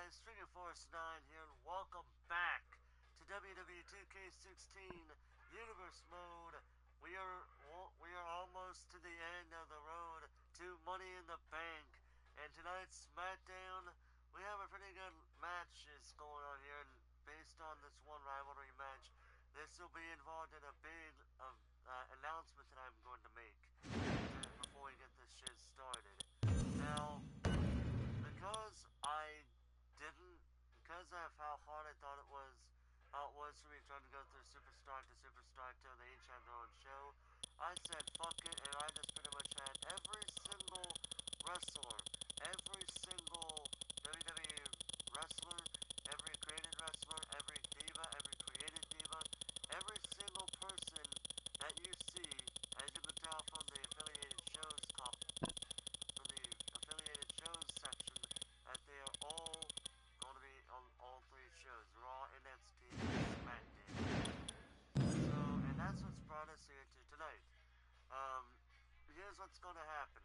guys, Trigger Force 9 here, and welcome back to WWE 2k16 Universe Mode. We are almost to the end of the road to Money in the Bank, and tonight's Smackdown, we have a pretty good matches going on here, and based on this one rivalry match, this will be involved in a big announcement that I'm going to make before we get this shit started. Now, because of how hard I thought it was for me trying to go through Superstar to Superstar till they each had their own show, I said fuck it, and I just pretty much had every single wrestler, every single WWE wrestler, every created wrestler, every diva, every created diva, every single person that you see, as you can tell from the affiliated shows section, that they are all going to be on all three shows, Raw, NXT, and Smackdown. So, and that's what's brought us here to tonight. Here's what's going to happen.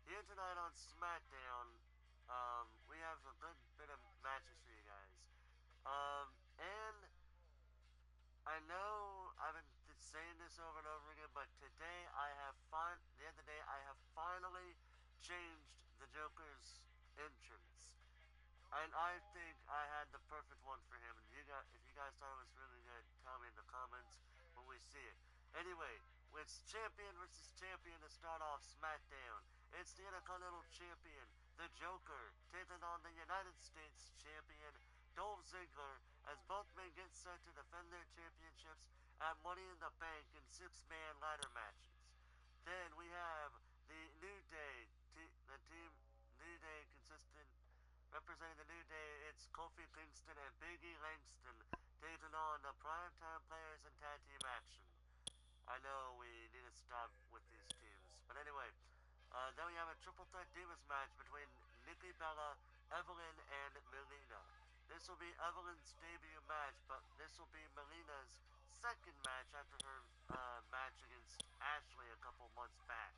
Here tonight on Smackdown, we have a good bit of matches for you guys. And I know I've been saying this over and over again, but today the other day I have finally changed the Joker's entrance. And I think I had the perfect one for him. And if you guys thought it was really good, tell me in the comments when we see it. Anyway, it's champion versus champion to start off Smackdown. It's the Intercontinental Champion, the Joker, taking on the United States Champion, Dolph Ziggler, as both men get set to defend their championships at Money in the Bank in 6-man ladder matches. Then we have the New Day, representing the New Day, it's Kofi Kingston and Big E Langston taking on the primetime players in tag team action. I know we need to stop with these teams, but anyway, then we have a triple threat Divas match between Nikki Bella, Evelyn, and Melina. This will be Evelyn's debut match, but this will be Melina's second match after her match against Ashley a couple months back.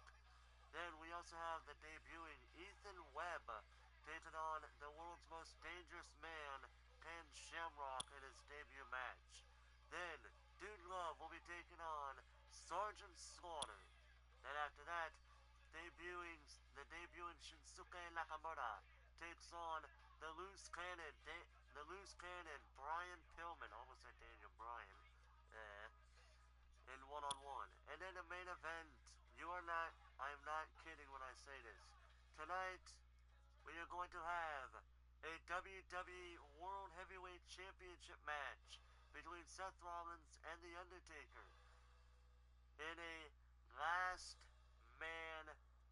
Then we also have the debuting Ethan Webb taking on the world's most dangerous man, Ken Shamrock, in his debut match. Then Dude Love will be taking on Sergeant Slaughter. Then after that, the debuting Shinsuke Nakamura takes on the loose cannon Brian Pillman. Almost said Daniel Bryan. In one-on-one. And then the main event, I'm not kidding when I say this. Tonight, we are going to have a WWE World Heavyweight Championship match between Seth Rollins and The Undertaker in a last man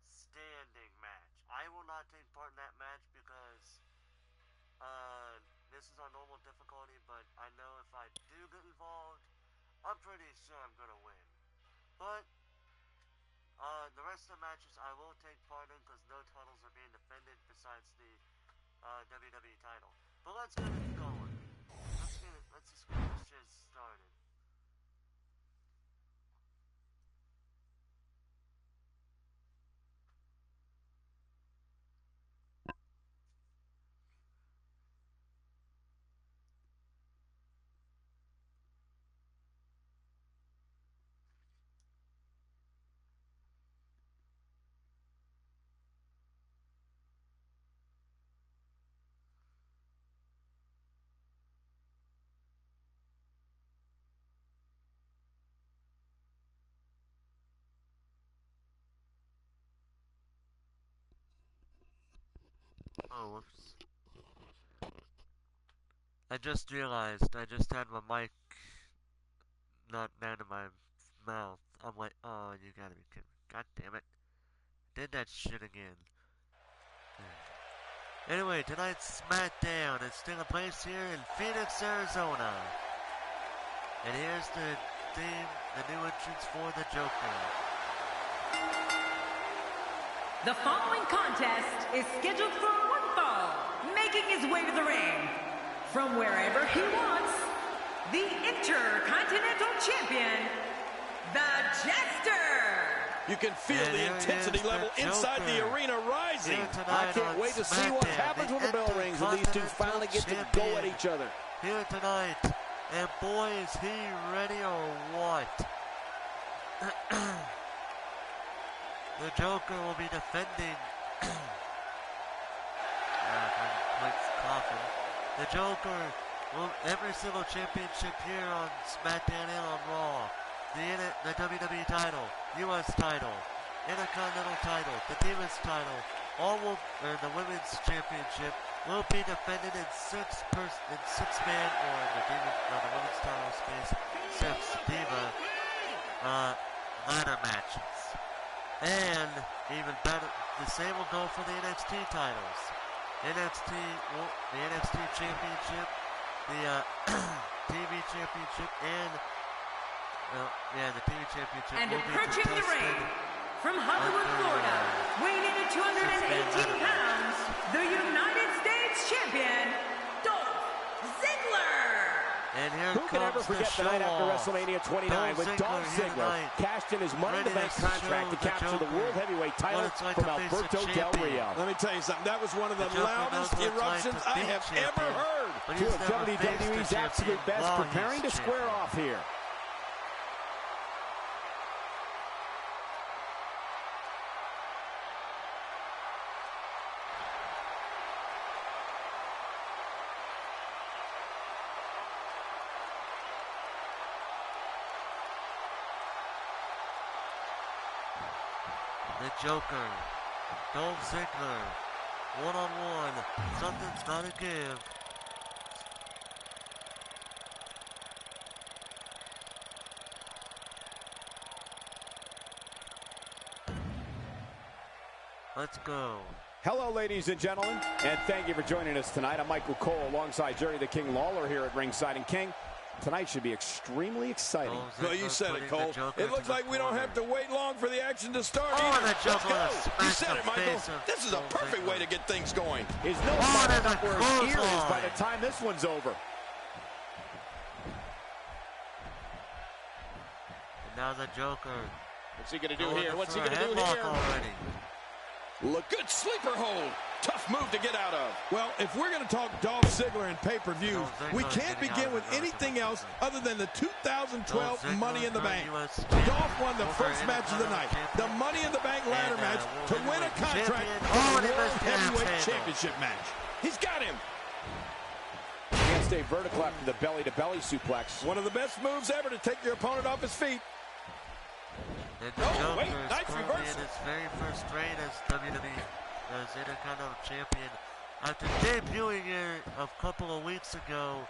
standing match. I will not take part in that match because this is on normal difficulty, but I know if I do get involved, I'm pretty sure I'm gonna win. But the rest of the matches I will take part in because no titles are being defended besides the WWE title. But let's get it going. Let's just get this shit started. Oh, whoops. I just realized I just had my mic not down to my mouth. I'm like, oh, you gotta be kidding me. God damn it. Did that shit again. Anyway, tonight's Smackdown is taking place here in Phoenix, Arizona. And here's the theme, the new entrance for the Joker. The following contest is scheduled for one fall, making his way to the ring. From wherever he wants, the Intercontinental Champion, the Jester. You can feel the intensity level inside the arena rising. I can't wait to see what happens when the bell rings and these two finally get to go at each other. Here tonight, and boy, is he ready or what? The Joker will be defending. The Joker will every single championship here on Smackdown and on Raw. The WWE title, US title, Intercontinental title, the Divas title, the Women's Championship will be defended in six-man, or in the Women's title space, 6 Diva ladder matches. And even better, the same will go for the NXT titles. The NXT Championship, the TV Championship, and the TV Championship and will be approaching the ring from Hollywood, Florida, weighing in at 218 pounds, the United States Champion, Dolph Ziggler. And here Who can ever forget the night after WrestleMania 29 when Dolph Ziggler cashed in his Money in the Bank contract to capture the World Heavyweight title from Alberto Del Rio. Let me tell you something. That was one of the loudest eruptions I have ever heard. Two of WWE's absolute best preparing to square off here. The Joker, Dolph Ziggler, one-on-one, something's gotta give. Let's go. Hello, ladies and gentlemen, and thank you for joining us tonight. I'm Michael Cole alongside Jerry the King Lawler here at Ringside. And King, tonight should be extremely exciting. Well, you said it, Cole. It looks like we don't have to wait long for the action to start. Oh, the Joker. Let's go. You said it, Michael. This is a perfect way to get things going. His nose might up where his ear is by the time this one's over. And now the Joker. What's he going to do here? What's he going to do here? Already. Look, good sleeper hold. Tough move to get out of. Well, if we're going to talk Dolph Ziggler and pay-per-views, we can't begin with anything else other than the 2012 Money in the Bank. Dolph won the first match of the night, the Money in the Bank ladder match, to win a contract for the World Heavyweight Championship match. He's got him. Can't stay vertical after the belly-to-belly suplex. One of the best moves ever to take your opponent off his feet. And the Joker is currently in his very first reign as WWE as Intercontinental Champion after debuting here a couple of weeks ago,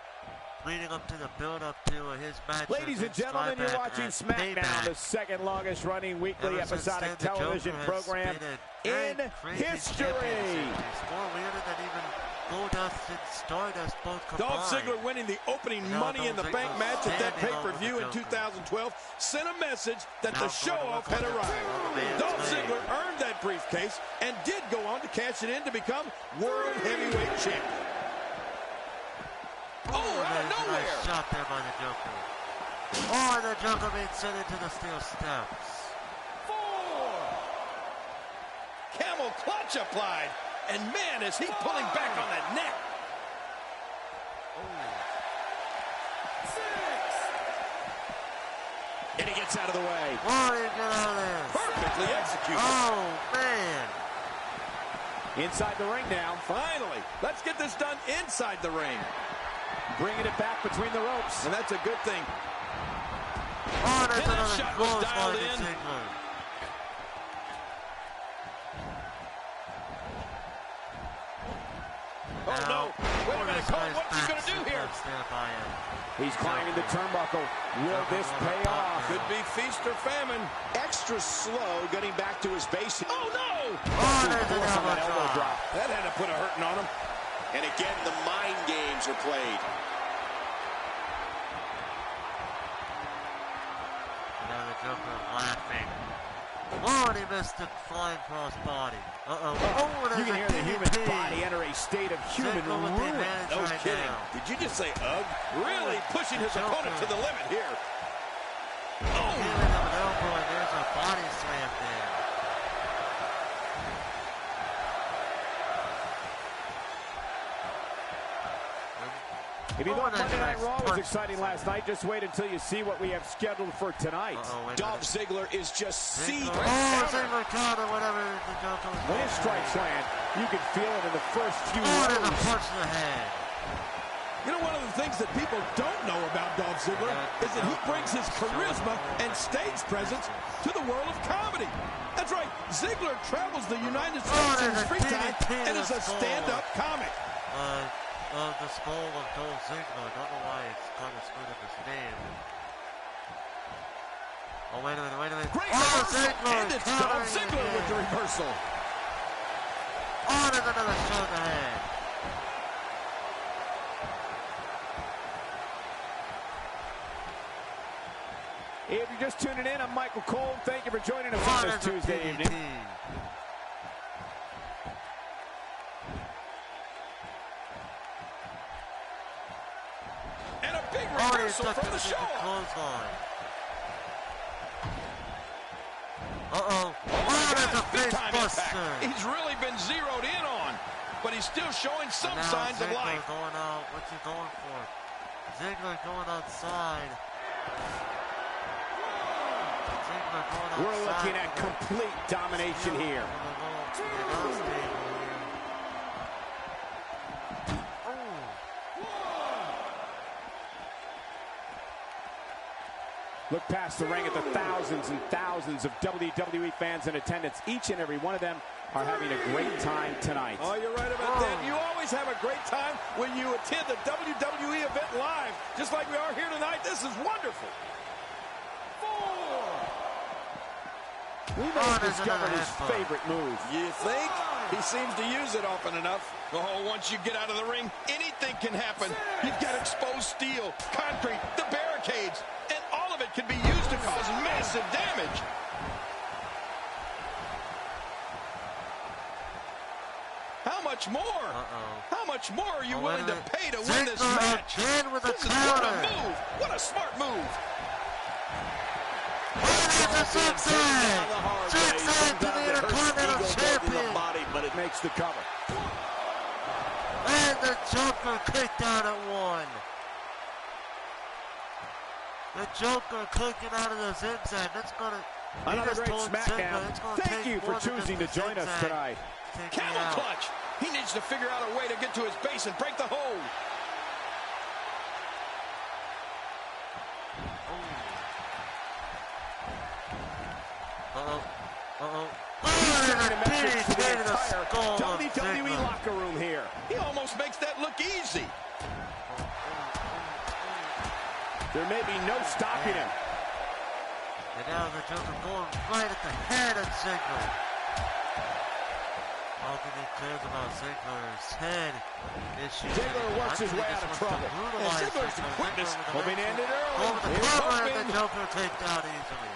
leading up to the build-up to his match. Ladies and gentlemen, you're watching Smackdown, the second longest running weekly episodic television program in history. It's more weirder than even Goldust and Stardust both combined. Dolph Ziggler winning the opening Money in the Bank match at that pay-per-view in 2012 sent a message that the show-off had arrived. Dolph Ziggler earned that briefcase and did go on to cash it in to become World Heavyweight Champion. Oh, out of nowhere! Nice shot there by the Joker. Oh, and the Joker being sent into the steel steps. 4. Camel clutch applied. And man, is he pulling back on that neck. 6. And he gets out of the way. Oh, he got out of there. Perfectly executed. Oh, man. Inside the ring now. Finally, let's get this done inside the ring. Bringing it back between the ropes. And that's a good thing. Oh, there's and another that shot was dialed by in. Ziggler. Oh, no. Wait a minute, Cole. What's he going to do here? He's climbing the turnbuckle. Will this pay off? Could be feast or famine. Extra slow getting back to his base. Oh, no! Oh, there's an elbow drop. That had to put a hurting on him. And again, the mind games are played. Now the Joker laughing. Oh, and he missed the flying cross body. Uh-oh. Oh, you can hear the human body enter a state of human ruin. No kidding. Did you just say ugh? Really pushing his opponent to the limit here. Oh! Giving him an elbow, and there's a body slam there. If you thought Monday Night Raw was exciting last night, just wait until you see what we have scheduled for tonight. Dolph Ziggler is just seething. Ziggler counter, whatever. When his strikes land, you can feel it in the first few rounds. A punch to the head. You know, one of the things that people don't know about Dolph Ziggler is that he brings his charisma and stage presence to the world of comedy. That's right, Ziggler travels the United States in his free time and is a stand-up comic. The skull of Dolph Ziggler. I don't know why it's kind of screwed up his name. Oh, wait a minute. Great reversal, and it's Dolph Ziggler with the reversal. Oh, there's another shot in the head. If you're just tuning in, I'm Michael Cole. Thank you for joining us on this Tuesday evening. And a big reversal from the show. Uh-oh. Oh, that's a face buster. He's really been zeroed in on, but he's still showing some signs of life. Going out. What's he going for? Ziggler going outside. We're looking at complete domination here. Look past the ring at the thousands and thousands of WWE fans in attendance. Each and every one of them are having a great time tonight. Oh, you're right about that. You always have a great time when you attend a WWE event live, just like we are here tonight. This is wonderful. We may have discovered his favorite move. You think? He seems to use it often enough. Oh, once you get out of the ring, anything can happen. You've got exposed steel, concrete, the barricades, and all of it can be used to cause massive damage. How much more? How much more are you willing to pay to win this match? With a What a move! What a smart move! Six to the Intercontinental Champion. But it makes the cover. And the Joker kicked out at one. The Joker kicking out of the zigzag. That's gonna. Another great Smackdown. Thank you for choosing to join us tonight. Camel clutch. He needs to figure out a way to get to his base and break the hold. WWE locker room here. He almost makes that look easy. There may be no stopping him. And now the Joker going right at the head of Ziggler. All that he cares about Ziggler's head issues. Ziggler works his way out of trouble. And Ziggler's the quickness. Hoping ended early. Over the cover and the Joker taken out easily.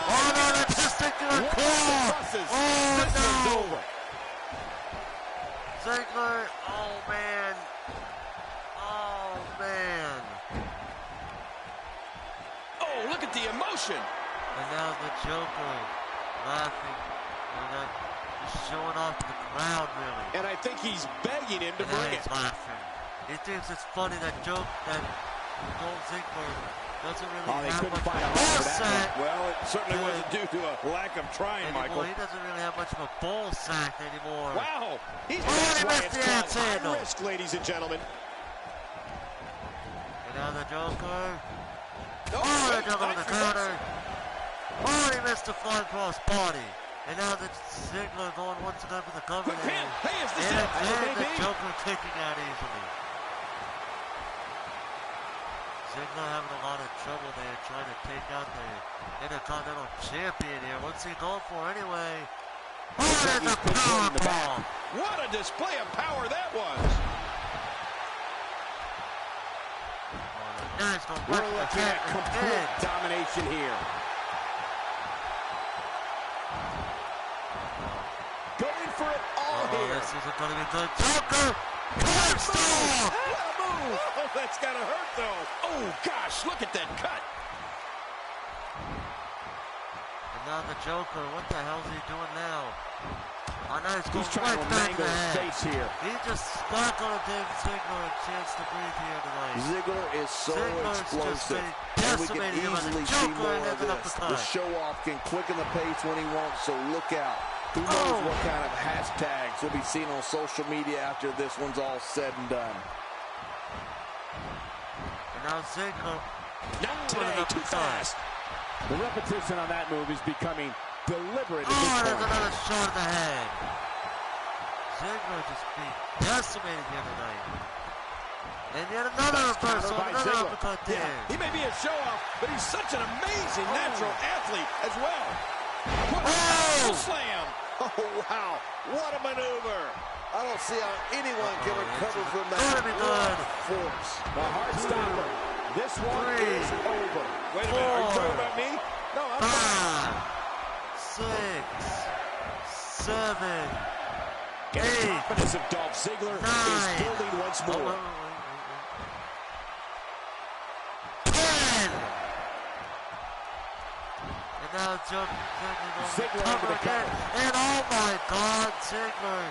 Oh, no, that's testicular claw. Oh, no. Ziggler, oh, man. Oh, man. Oh, look at the emotion. And now the Joker laughing. He's showing off to the crowd, really. And I think he's begging him to bring it. He's laughing. He thinks it's funny that Dolph Ziggler doesn't really have much of a ball sack. Well, it certainly wasn't due to a lack of trying, Michael. He doesn't really have much of a ball sack anymore. Wow. He's he missed the axe handle. high risk, ladies and gentlemen. And now the Joker. Oh, the Joker on the counter. Oh, he missed the flying cross body. And now the Ziggler going once again for the cover. Hey, is this and the Joker kicking out easily. Ziggler having a lot of trouble there trying to take out the Intercontinental Champion here. What's he going for anyway? Oh, there's a power bomb. What a display of power that was. We're looking at complete domination here. Going for it all here. This isn't going to be good. Joker! Cornerstone! What a move! Oh, that's got to hurt, though. Oh, gosh, look at that cut. And now on the Joker. What the hell is he doing now? Oh, no, he's trying to mangle his face here. He just not going to give Ziggler a chance to breathe here tonight. Ziggler is so explosive. And we can easily see more of this. The show-off can quicken the pace when he wants, so look out. Who knows what kind of hashtags will be seen on social media after this one's all said and done. And now Ziggler. Not today, too fast. The repetition on that move is becoming deliberate. There's another shot in the head. Ziggler just being decimated here tonight. And yet another reversal, another uppercut there. Yeah, he may be a show-off, but he's such an amazing natural athlete as well. Slam! Oh, wow. What a maneuver. I don't see how anyone can recover from that force. The hard stopper. This one is over. Wait a minute, are you talking about me? No, I'm not. 6, 7, 8. The confidence of Dolph Ziggler is building once more. 10. And now Ziggler over the cover. And oh my God, Ziggler.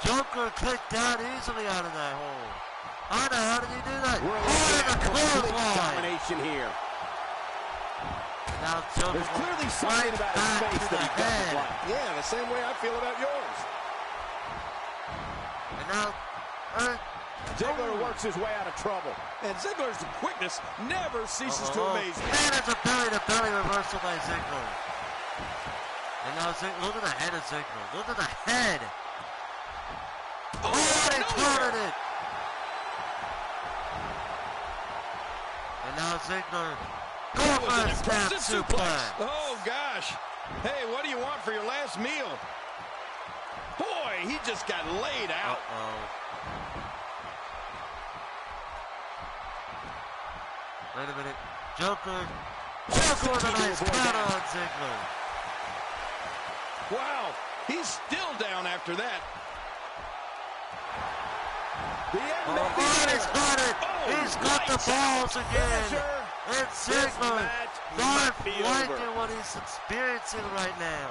Joker kicked out easily out of that hole. How the hell did he do that? We're looking at complete domination here. Now Joker. There's clearly something about his face that he doesn't like. Yeah, the same way I feel about yours. And now Ziggler works his way out of trouble. And Ziggler's quickness never ceases to amaze me. And it's a belly-to-belly reversal by Ziggler. And now Ziggler, look at the head of Ziggler. Look at the head. Oh, he countered it. And now Ziggler going for a snap suplex. Oh, gosh. Hey, what do you want for your last meal? Boy, he just got laid out. Wait a minute. Joker with a nice counter on Ziggler. Wow, he's still down after that. He's got it. He's got the balls again. And Ziggler not liking what he's experiencing right now.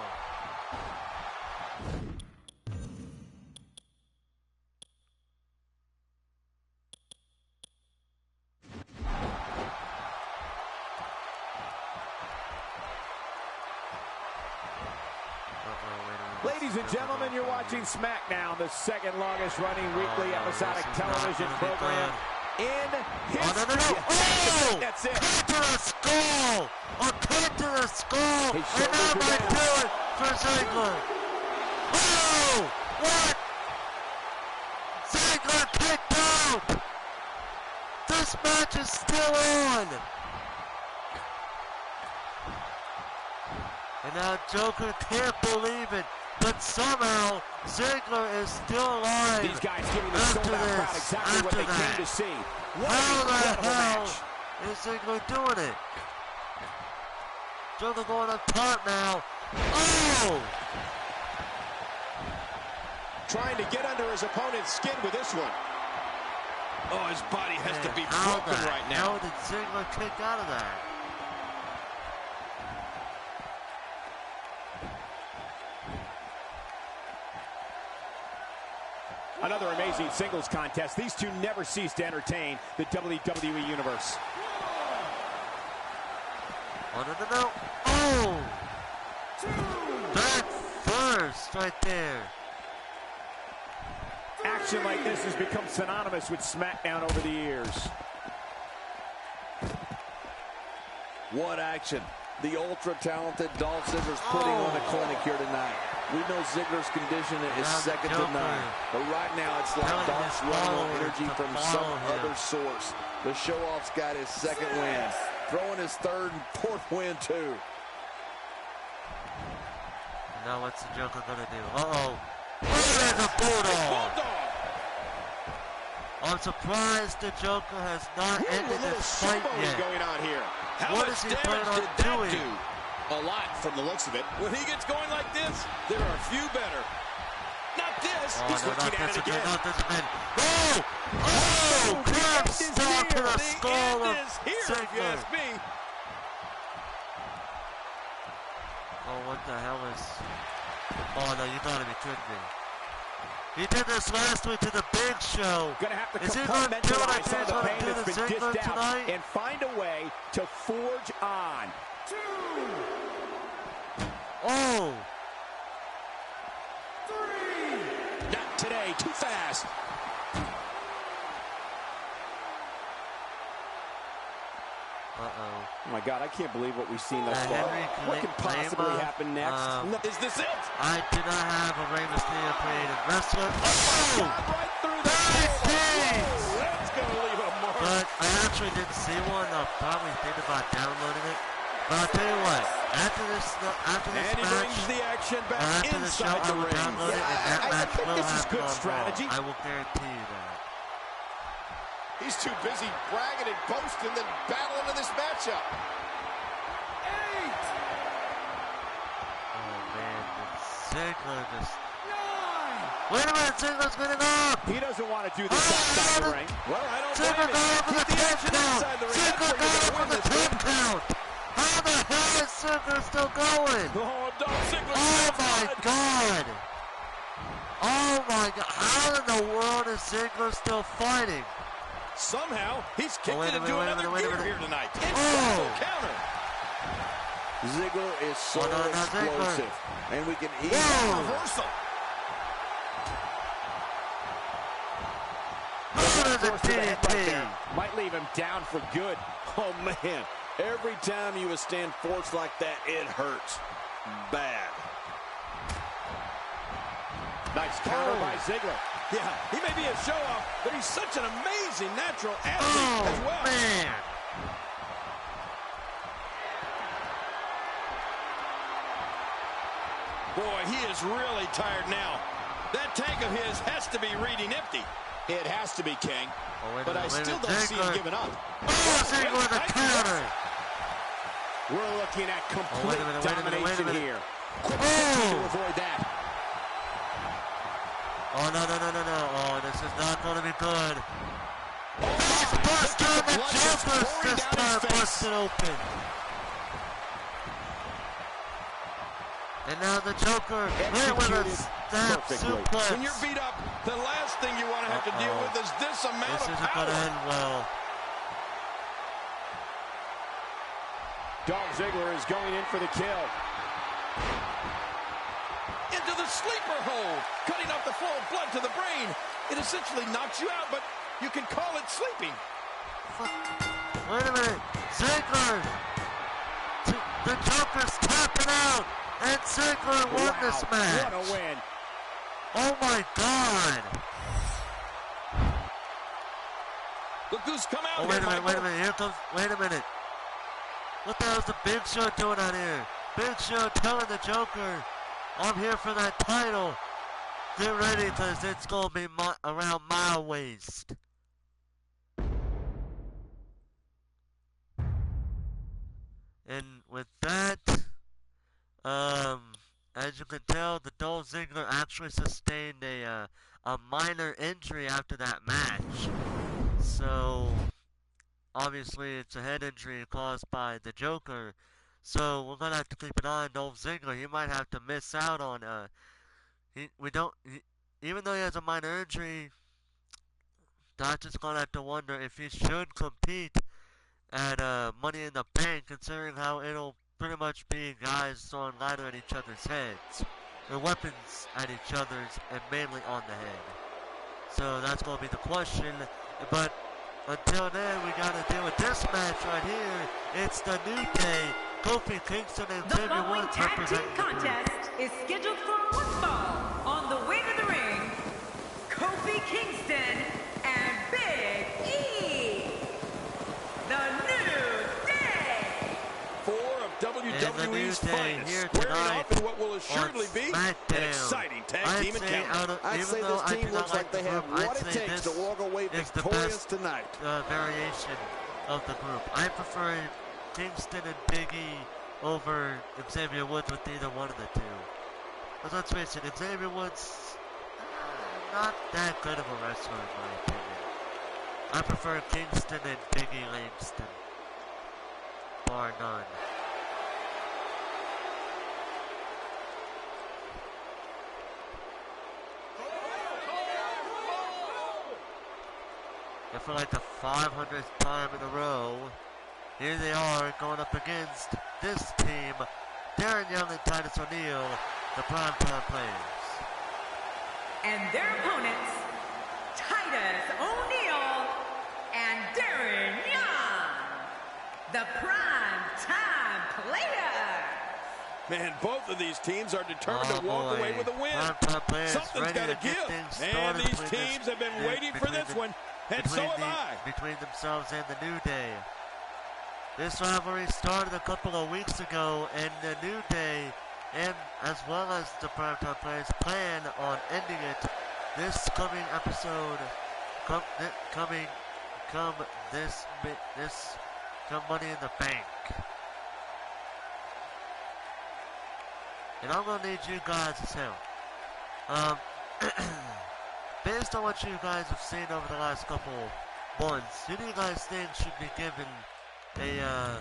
Ladies and gentlemen, you're watching Smackdown, the second longest running weekly episodic television program in history. Oh! That's it. Kick to the skull! A kick to the skull! And that might do it for Ziggler. Oh! What? Ziggler kicked out! This match is still on! And now Joker can't believe it. But somehow, Ziggler is still alive. These guys giving the sold-out crowd exactly what they came to see. How the hell is Ziggler doing it? Joker going up top now. Oh! Trying to get under his opponent's skin with this one. Oh, his body has to be broken right now. How did Ziggler kick out of that? Another amazing singles contest. These two never cease to entertain the WWE Universe. Oh, no. Oh! Back first right there. Action like this has become synonymous with SmackDown over the years. What action. The ultra-talented Dolph Ziggler's putting on a clinic here tonight. We know Ziggler's condition is second to none. But right now, it's like Dolph's running on energy from some other source. The show-off's got his second win. Throwing his third and fourth win, too. Now what's the Joker going to do? Uh-oh. There's a Bulldog. I'm surprised the Joker has not ended this fight yet. Going on here. What is he planning on doing? A lot from the looks of it. When he gets going like this, there are a few better. Not this. Oh, He's no, looking at it again. Not this again. Oh! Oh! Grab stop to the skull of here, if you Ziggler. ask me. what the hell is... Oh, no, you gotta be kidding me. He did this last week to the Big Show. Gonna have to is he going to do it again? Some of the Going to pain do the that's been Ziggler dished out tonight? and find a way to forge on. 2, Oh! 3. Not today, too fast. Uh-oh. Oh my God, I can't believe what we've seen thus far. What can possibly happen next? Is this it? I did not have a Rey Mysterio created wrestler. Oh! Right through the Let's go leave a mark. But I actually didn't see one. I'll probably think about downloading it. But I'll tell you what, after this And he match, brings the action or back after the show, inside I the will ring. download it, and that match think will this is happen good on strategy. Raw. I will guarantee you that. He's too busy bragging and boasting than battling in this matchup. 8, Oh man, Ziggler just... 9. Wait a minute, Ziggler's getting up! He doesn't want to do this outside the ring. Well, I don't Ziggler blame got him. up for the Keep the 10 action count! inside the ring. Ziggler That's got where up you're for gonna the win 10 this count! How the hell is Ziggler still going? Oh, Dolph Ziggler. Oh my God! Oh my God! How in the world is Ziggler still fighting? Somehow, he's kicked wait a it into minute, another wait a gear minute. here tonight. Oh. Counter. Ziggler is so Oh, no, not Ziggler. explosive. And we can easily... Whoa! Reversal. Look at the DDT! Might leave him down for good. Oh, man. Every time you withstand force like that, it hurts. Bad. Nice counter by Ziggler. Yeah, he may be a show-off, but he's such an amazing natural athlete as well. Man! Boy, he is really tired now. That tank of his has to be reading empty. It has to be, King. Oh, wait a But I minute, still wait a don't minute. see him Ziggler. giving up. Oh, Ziggler the counter! We're looking at complete wait a minute, domination wait a minute. here. Quick Oh! to avoid that. Oh, no. Oh, this is not going to be good. He's busted! The blood just Joker's pouring just down his face. busted open. And now the Joker hit with a snap perfectly. suplex. When you're beat up, the last thing you want to have to deal with is this amount This of isn't going to power. end well. Dolph Ziggler is going in for the kill. Into the sleeper hold, cutting off the flow of blood to the brain. It essentially knocks you out, but you can call it sleeping. Wait a minute. Ziggler. The Joker's tapping out. And Ziggler won this match. What a win. Oh my God. Look who's come out Oh, here, wait a minute, Michael. Here comes, wait a minute. What the hell is the Big Show doing out here? Big Show telling the Joker, I'm here for that title. Get ready, because it's going to be around my waist. And with that, as you can tell, the Dolph Ziggler actually sustained a minor injury after that match. So, obviously, it's a head injury caused by the Joker. So, we're gonna have to keep an eye on Dolph Ziggler. He might have to miss out on. Even though he has a minor injury, Dodge is gonna have to wonder if he should compete at Money in the Bank, considering how it'll pretty much be guys throwing ladder at each other's heads, or weapons at each other's, and mainly on the head. So that's going to be the question. But until then, we got to deal with this match right here. It's the New Day, Kofi Kingston and The Xavier following Woods tag team representing the group. contest is scheduled for one fall. On the way to the ring, Kofi Kingston and Big E. The New Day. Four of WWE's finest, here squaring tonight off in what will assuredly be an Smackdown. exciting tag I'd team say encounter. I'd say this team looks like they have what it takes to walk away is the victorious best tonight. variation of the group. I prefer Kingston and Big E over Xavier Woods with either one of the two. Because let's face it, Xavier Woods, not that good of a wrestler in my opinion. I prefer Kingston and Big E Langston, bar none. for like the 500th time in a row. Here they are going up against this team, Darren Young and Titus O'Neil, the Primetime Players. And their opponents, Titus O'Neil and Darren Young, the Primetime Players. Man, both of these teams are determined to walk away with a win. Something's got to give. And these teams have been waiting for this one, and so have I. Between themselves and the New Day. This rivalry started a couple of weeks ago, and the New Day, and as well as the Primetime Players, plan on ending it this coming episode, come Money in the Bank. And I'm gonna need you guys' help. Based on what you guys have seen over the last couple months, who do you guys think should be given a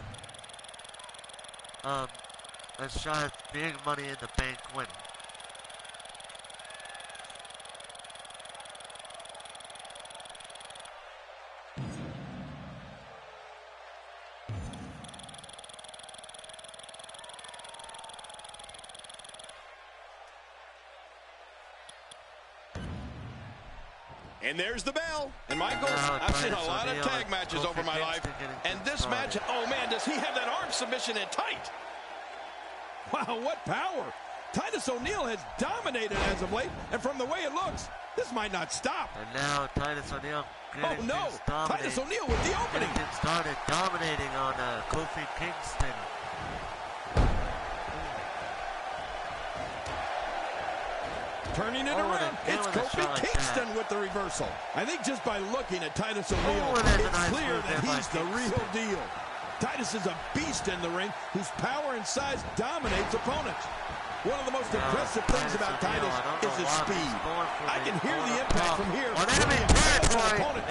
shot at being Money in the Bank winner? And there's the bell. And Michael, I've seen a lot of tag matches over my life. And this match, oh man, does he have that arm submission in tight? Wow, what power. Titus O'Neil has dominated as of late. And from the way it looks, this might not stop. And now Titus O'Neil getting Titus O'Neil with the opening. Started dominating on Kofi Kingston. Turning it around. It's Kofi Kingston with the reversal. I think just by looking at Titus O'Neil, it's clear that he's the real deal. Titus is a beast in the ring whose power and size dominates opponents. One of the most impressive things about Titus is his speed. I can hear the impact from here. And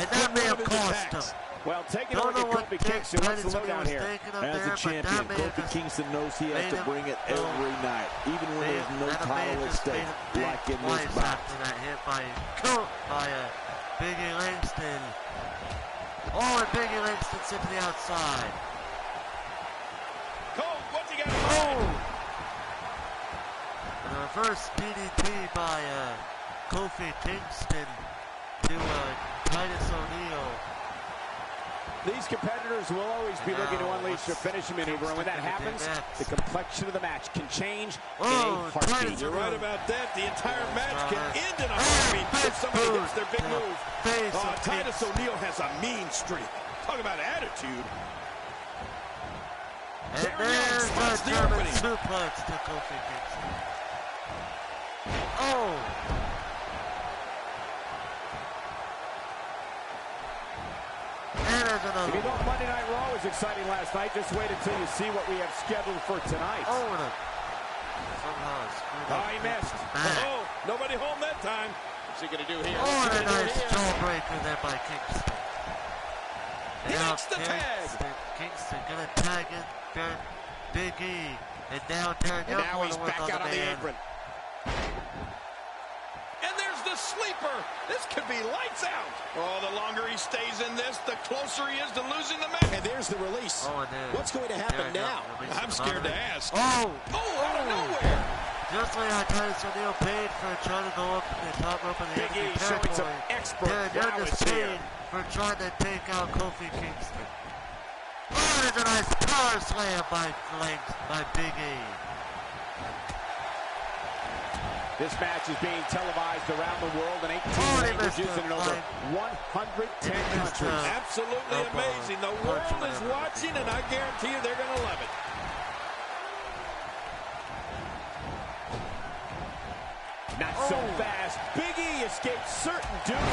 that may have cost him. Well, taking a look at Kofi Kingston, what's the lowdown here? As a champion, Kofi Kingston knows he has to bring it every night, even when there's no title at stake, like in this bout. That hit by Biggie Langston. Oh, and Biggie Langston's into the outside. Cole, what's he got? And a reverse DDT by Kofi Kingston to Titus O'Neil. These competitors will always be looking to unleash their finishing maneuver, and when that happens, the complexion of the match can change in a heartbeat. You're right about that. The entire match can end in a heartbeat if somebody hits their big move. Titus O'Neil has a mean streak. Talk about attitude. And there's the German suplex to Kofi Kingston. Oh! If you thought Monday Night Raw was exciting last night, just wait until you see what we have scheduled for tonight. Somehow he missed. Oh, nobody home that time. What's he going to do here? Oh, and a nice jawbreaker there by Kingston. He makes the tag. Kingston going to tag in Big E. And now Darren Young now he's back out on the apron. And there's the sleeper. This could be lights out. Oh, the longer he stays in this, the closer he is to losing the match. And there's the release. Oh, and what's going to happen now? I'm scared to ask. Oh, out of nowhere. Just like how Titus O'Neil paid for trying to go up to the top rope of the enemy territory, Darren Young is paid for trying to take out Kofi Kingston. Oh, there's a nice power slam by Big E. This match is being televised around the world in 18 languages and in over 110 countries. Absolutely amazing. The world is watching, and I guarantee you they're going to love it. Not so fast. Big E escapes certain doom.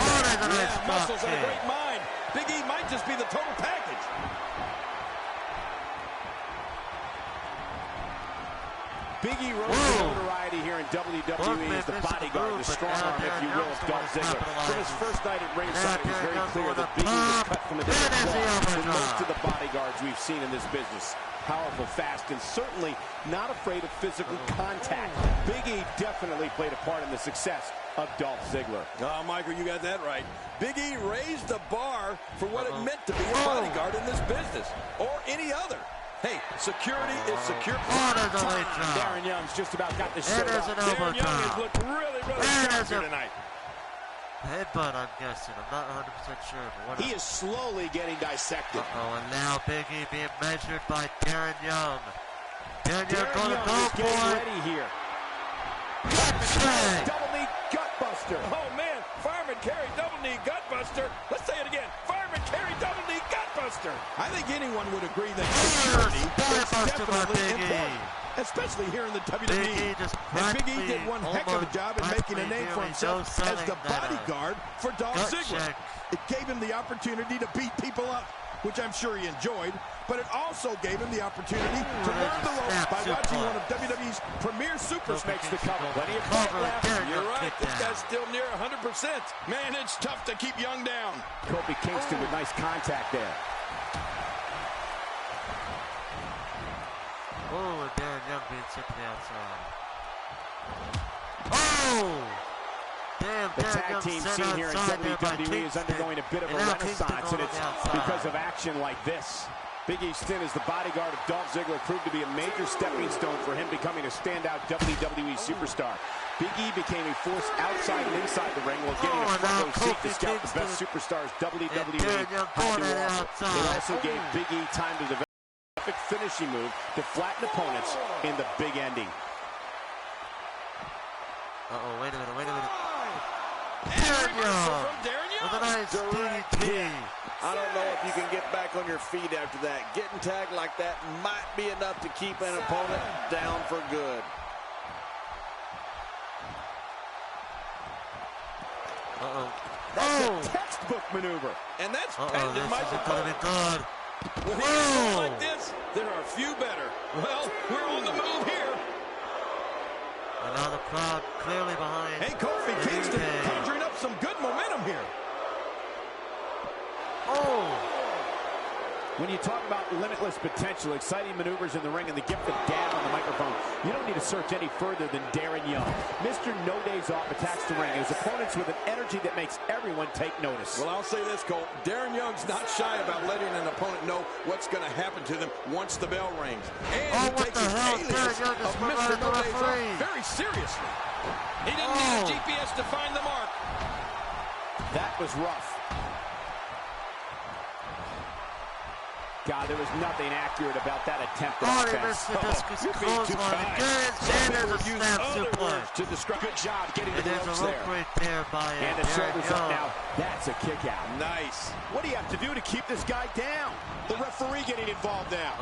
Muscles and a great mind. Big E might just be the total package. Big E rose to notoriety here in WWE as the bodyguard, the strong arm, if you will, of Dolph Ziggler. From his first night at ringside, it was very clear that Big E was cut from a different cloth than most of the bodyguards we've seen in this business. Powerful, fast, and certainly not afraid of physical contact. Big E definitely played a part in the success of Dolph Ziggler. Oh, Michael, you got that right. Big E raised the bar for what it meant to be a bodyguard in this business, or any other. Hey, security is secure. Darren Young's just about got the shirt off. Darren Young has looked really, really strong here tonight. Headbutt, I'm guessing. I'm not 100% sure. But what He is slowly getting dissected. and now Big E being measured by Darren Young. Darren Young going to go is for getting it. ready here. Check. Double knee gutbuster. Oh, man, Fireman carry double knee gutbuster. Let's say it again. Fireman carry double knee gutbuster. I think anyone would agree that security is definitely important, especially here in the WWE. And Big E did one heck of a job in making a name for himself as the bodyguard for Dolph Ziggler. It gave him the opportunity to beat people up, which I'm sure he enjoyed, but it also gave him the opportunity to learn the ropes by watching one of WWE's premier superstars. Makes the cover. Plenty of Cover. left. You're right, this guy's still near 100%. Man, it's tough to keep Young down. Kofi Kingston with nice contact there. Oh, and Darren Young being sent to the outside. Oh! Damn, The Darren tag Young team sent scene here in outside there by WWE is undergoing a bit of a And now Kingston renaissance, going and it's on the outside. because of action like this. Big E's stint as the bodyguard of Dolph Ziggler proved to be a major stepping stone for him becoming a standout WWE superstar. Big E became a force outside and inside the ring while getting a front row seat to scout the best superstars WWE had to offer. It also gave Big E time to develop a perfect finishing move to flatten opponents in the big ending. Uh-oh, wait a minute. Darren Young Young. with a nice DDT. I don't know if you can get back on your feet after that. Getting tagged like that might be enough to keep an opponent down for good. Uh-oh. That's a textbook maneuver. And that's Uh-oh, patented this Michael isn't going to be good. When he does like this, there are few better. Well, we're on the move here. And now the crowd clearly behind. Hey, Kofi Kingston conjuring up some good momentum here. Oh! When you talk about limitless potential, exciting maneuvers in the ring, and the gift of gab on the microphone, you don't need to search any further than Darren Young. Mr. No Days Off attacks the ring, his opponents with an energy that makes everyone take notice. Well, I'll say this, Cole. Darren Young's not shy about letting an opponent know what's going to happen to them once the bell rings. And he takes his alias of Mr. No Days Off very seriously. He didn't need a GPS to find the mark. That was rough. God, there was nothing accurate about that attempt at offense. He missed the discus clothesline again, and there's a snap suplex. To describe good job getting to And the there's ropes a there. rope right there by And the Darren shoulders up Young. now. That's a kick out. Nice. What do you have to do to keep this guy down? The referee getting involved now.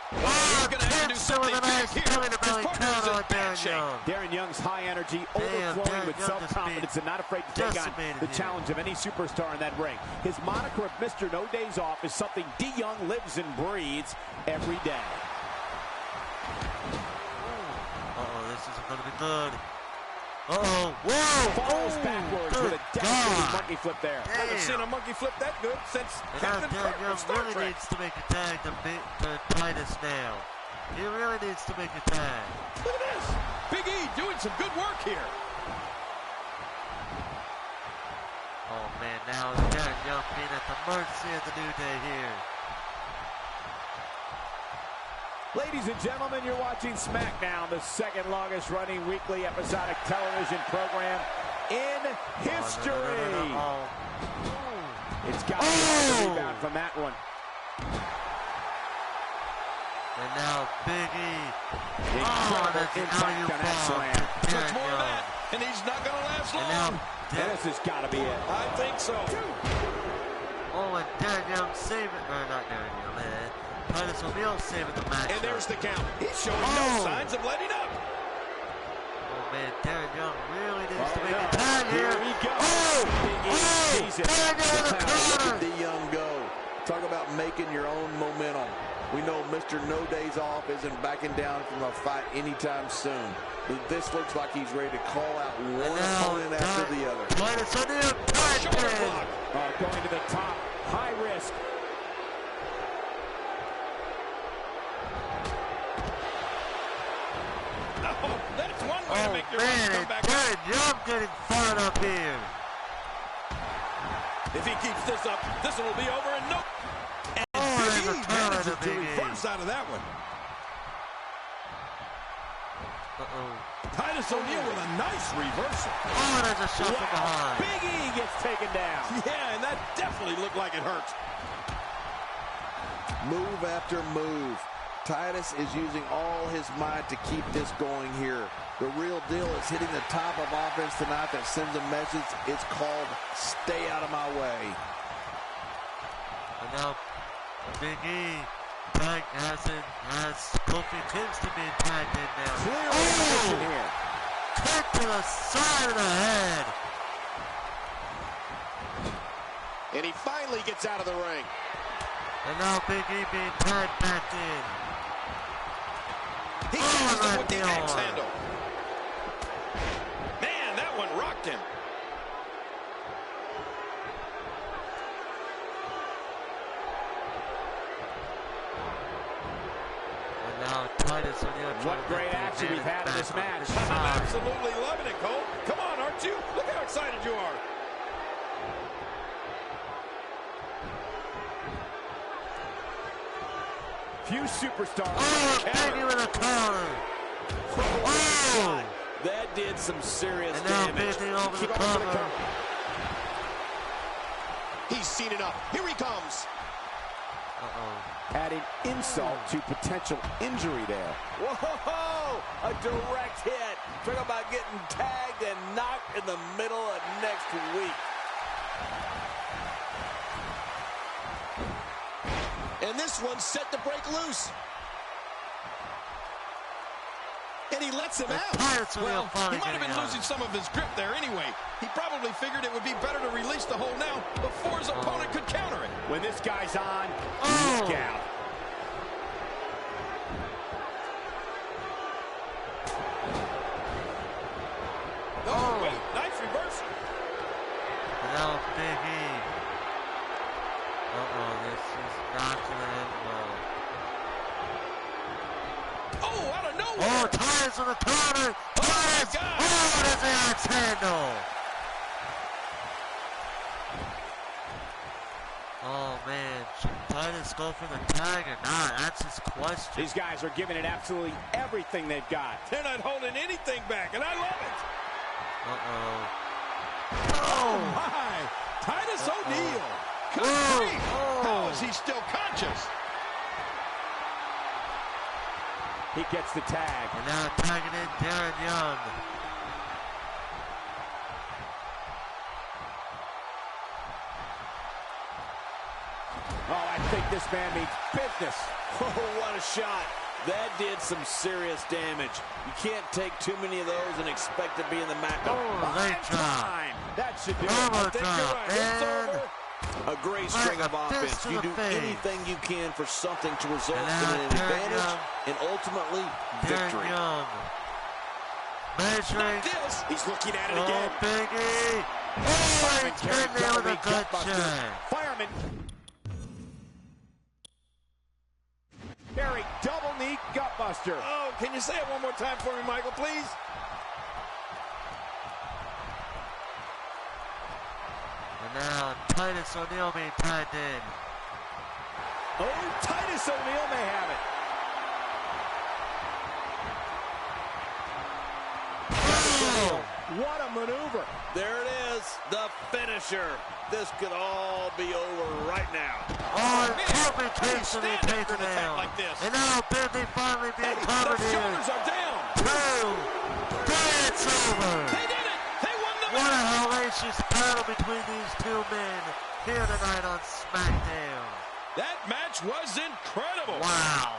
He's going to have to do something with a nice big here. belly-to-belly His partner's counter in on bad Darren shape. Young. Darren Young's high energy, Darren overflowing with Young just self-confidence, being and not afraid to take on decimated the here. challenge of any superstar in that ring. His moniker of Mr. No Days Off is something D. Young lives and breathes every day. This isn't going to be good. Whoa! Falls backwards with a devastating monkey flip there. I haven't seen a monkey flip that good since And now Captain Darren Kirk Young of Star really Trek. needs to make a tag to Titus now. He really needs to make a tag. Look at this. Big E doing some good work here. Oh man, now Darren Young being at the mercy of the New Day here. Ladies and gentlemen, you're watching Smackdown, the second longest running weekly episodic television program in history. It's got to be hard to rebound from that one. And now Big E. Incredible impact on that slam. Much more of that, and he's not going to last And long. now This has got to be it. I think so. and Darren Young saving, or not Darren Young, Titus O'Neil saving the match. And there's the count. He's showing no signs of letting up. Oh man, Darren Young really needs to make a tag Here here. we go. Darren Young in the corner. Let the young go. Talk about making your own momentum. We know Mr. No Days Off isn't backing down from a fight anytime soon. This looks like he's ready to call out one opponent after the other. Titus O'Neil, Going to the top, high risk. Oh, that's one way to make your run come back. Darren Young getting fired up here. If he keeps this up, this one will be over and no. And there's a Big E counter manages to to Big E. reverse out of that one. Titus O'Neil with a nice reversal. Oh, there's a shot from behind. Big E gets taken down. Yeah, and that definitely looked like it hurt. Move after move. Titus is using all his might to keep this going here. The real deal is hitting the top of offense tonight that sends a message. It's called stay out of my way. And now Big E has Kofi Kingston being tagged in now. Clear position here. Kick to the side of the head. And he finally gets out of the ring. And now Big E being tagged back in. He catches him with the axe handle. Man, that one rocked him. And now Titus O'Neil. What great action we've had in this match. I'm absolutely loving it, Cole. Come on, aren't you? Look how excited you are. Few superstars. Oh, Big E with a counter. Oh! That did some serious And now damage. Big E over the Keep up for the cover. cover. He's seen enough. Here he comes. Uh-oh. Adding insult to potential injury there. Whoa! A direct hit. Talk about getting tagged and knocked in the middle of next week. And this one's set to break loose. And he lets him out. Titus O'Neil Well, finally he might have getting been out. losing some of his grip there anyway. He probably figured it would be better to release the hold now before his opponent could counter it. When this guy's on, Oh. look out. Oh, wait, nice reversal. And now Big E. Uh-oh, this is not going to end well. Oh, out of nowhere. Oh, Titus with a counter. Titus! God. Oh, there's the axe handle. Oh, man. Should Titus go for the tag or not? That's his question. These guys are giving it absolutely everything they've got. They're not holding anything back, and I love it. Uh-oh. Oh, my. Titus O'Neil. Good Whoa. grief. How is he still conscious? He gets the tag. And now tagging in Darren Young. Oh, I think this man means business. Oh, what a shot. That did some serious damage. You can't take too many of those and expect to be in the match. Oh, leg drop. Time. That should do it. Elbow think you're drop. right. It's And over. A great string of Right, a fist offense. to You the do face. anything you can for something to result And in now an Darren advantage Young. and ultimately Darren victory. Young. Measuring. This. He's looking at it Oh, again. Big E. Oh, he turned there with a gut check. Fireman. Barry, double knee gutbuster. Oh, can you say it one more time for me, Michael, please? And now Titus O'Neil being tagged in. Oh, Titus O'Neil may have it. Oh! What a maneuver. There it is, the finisher. This could all be over right now. Oh, and Man, Kofi how do you Kingston being stand after taken an attack down. like this? And now Big E finally being covered Their here. shoulders are down. 2, 3, it's over. They did it. They won the What a match. hellacious battle between these two men here tonight on Smackdown. That match was incredible. Wow.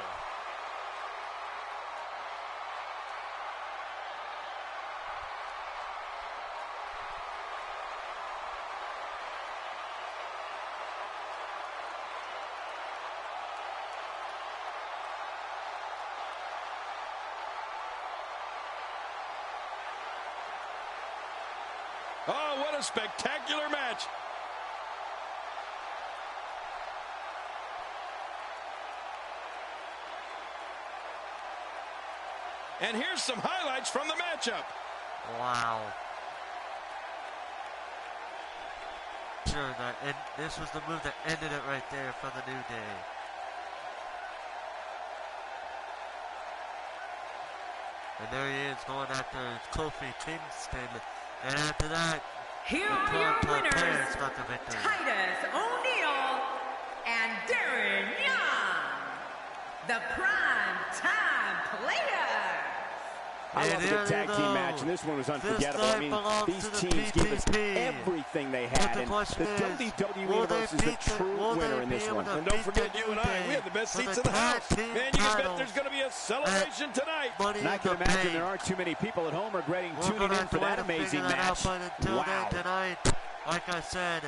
Oh, what a spectacular match. And here's some highlights from the matchup. Wow. Sure, and this was the move that ended it right there for the New Day. And there he is going after Kofi Kingston. And after that, here are your winners, Titus O'Neil and Darren Young, the Prime Time Players. I love the tag team match, and this one was unforgettable. I mean, these teams gave us everything they had, and the WWE Universe is the true winner in this one. And don't forget, you and I, we have the best seats in the house. Man, you can bet there's going to be a celebration tonight. And I can imagine there aren't too many people at home regretting tuning in for that amazing match. Wow. Tonight, like I said,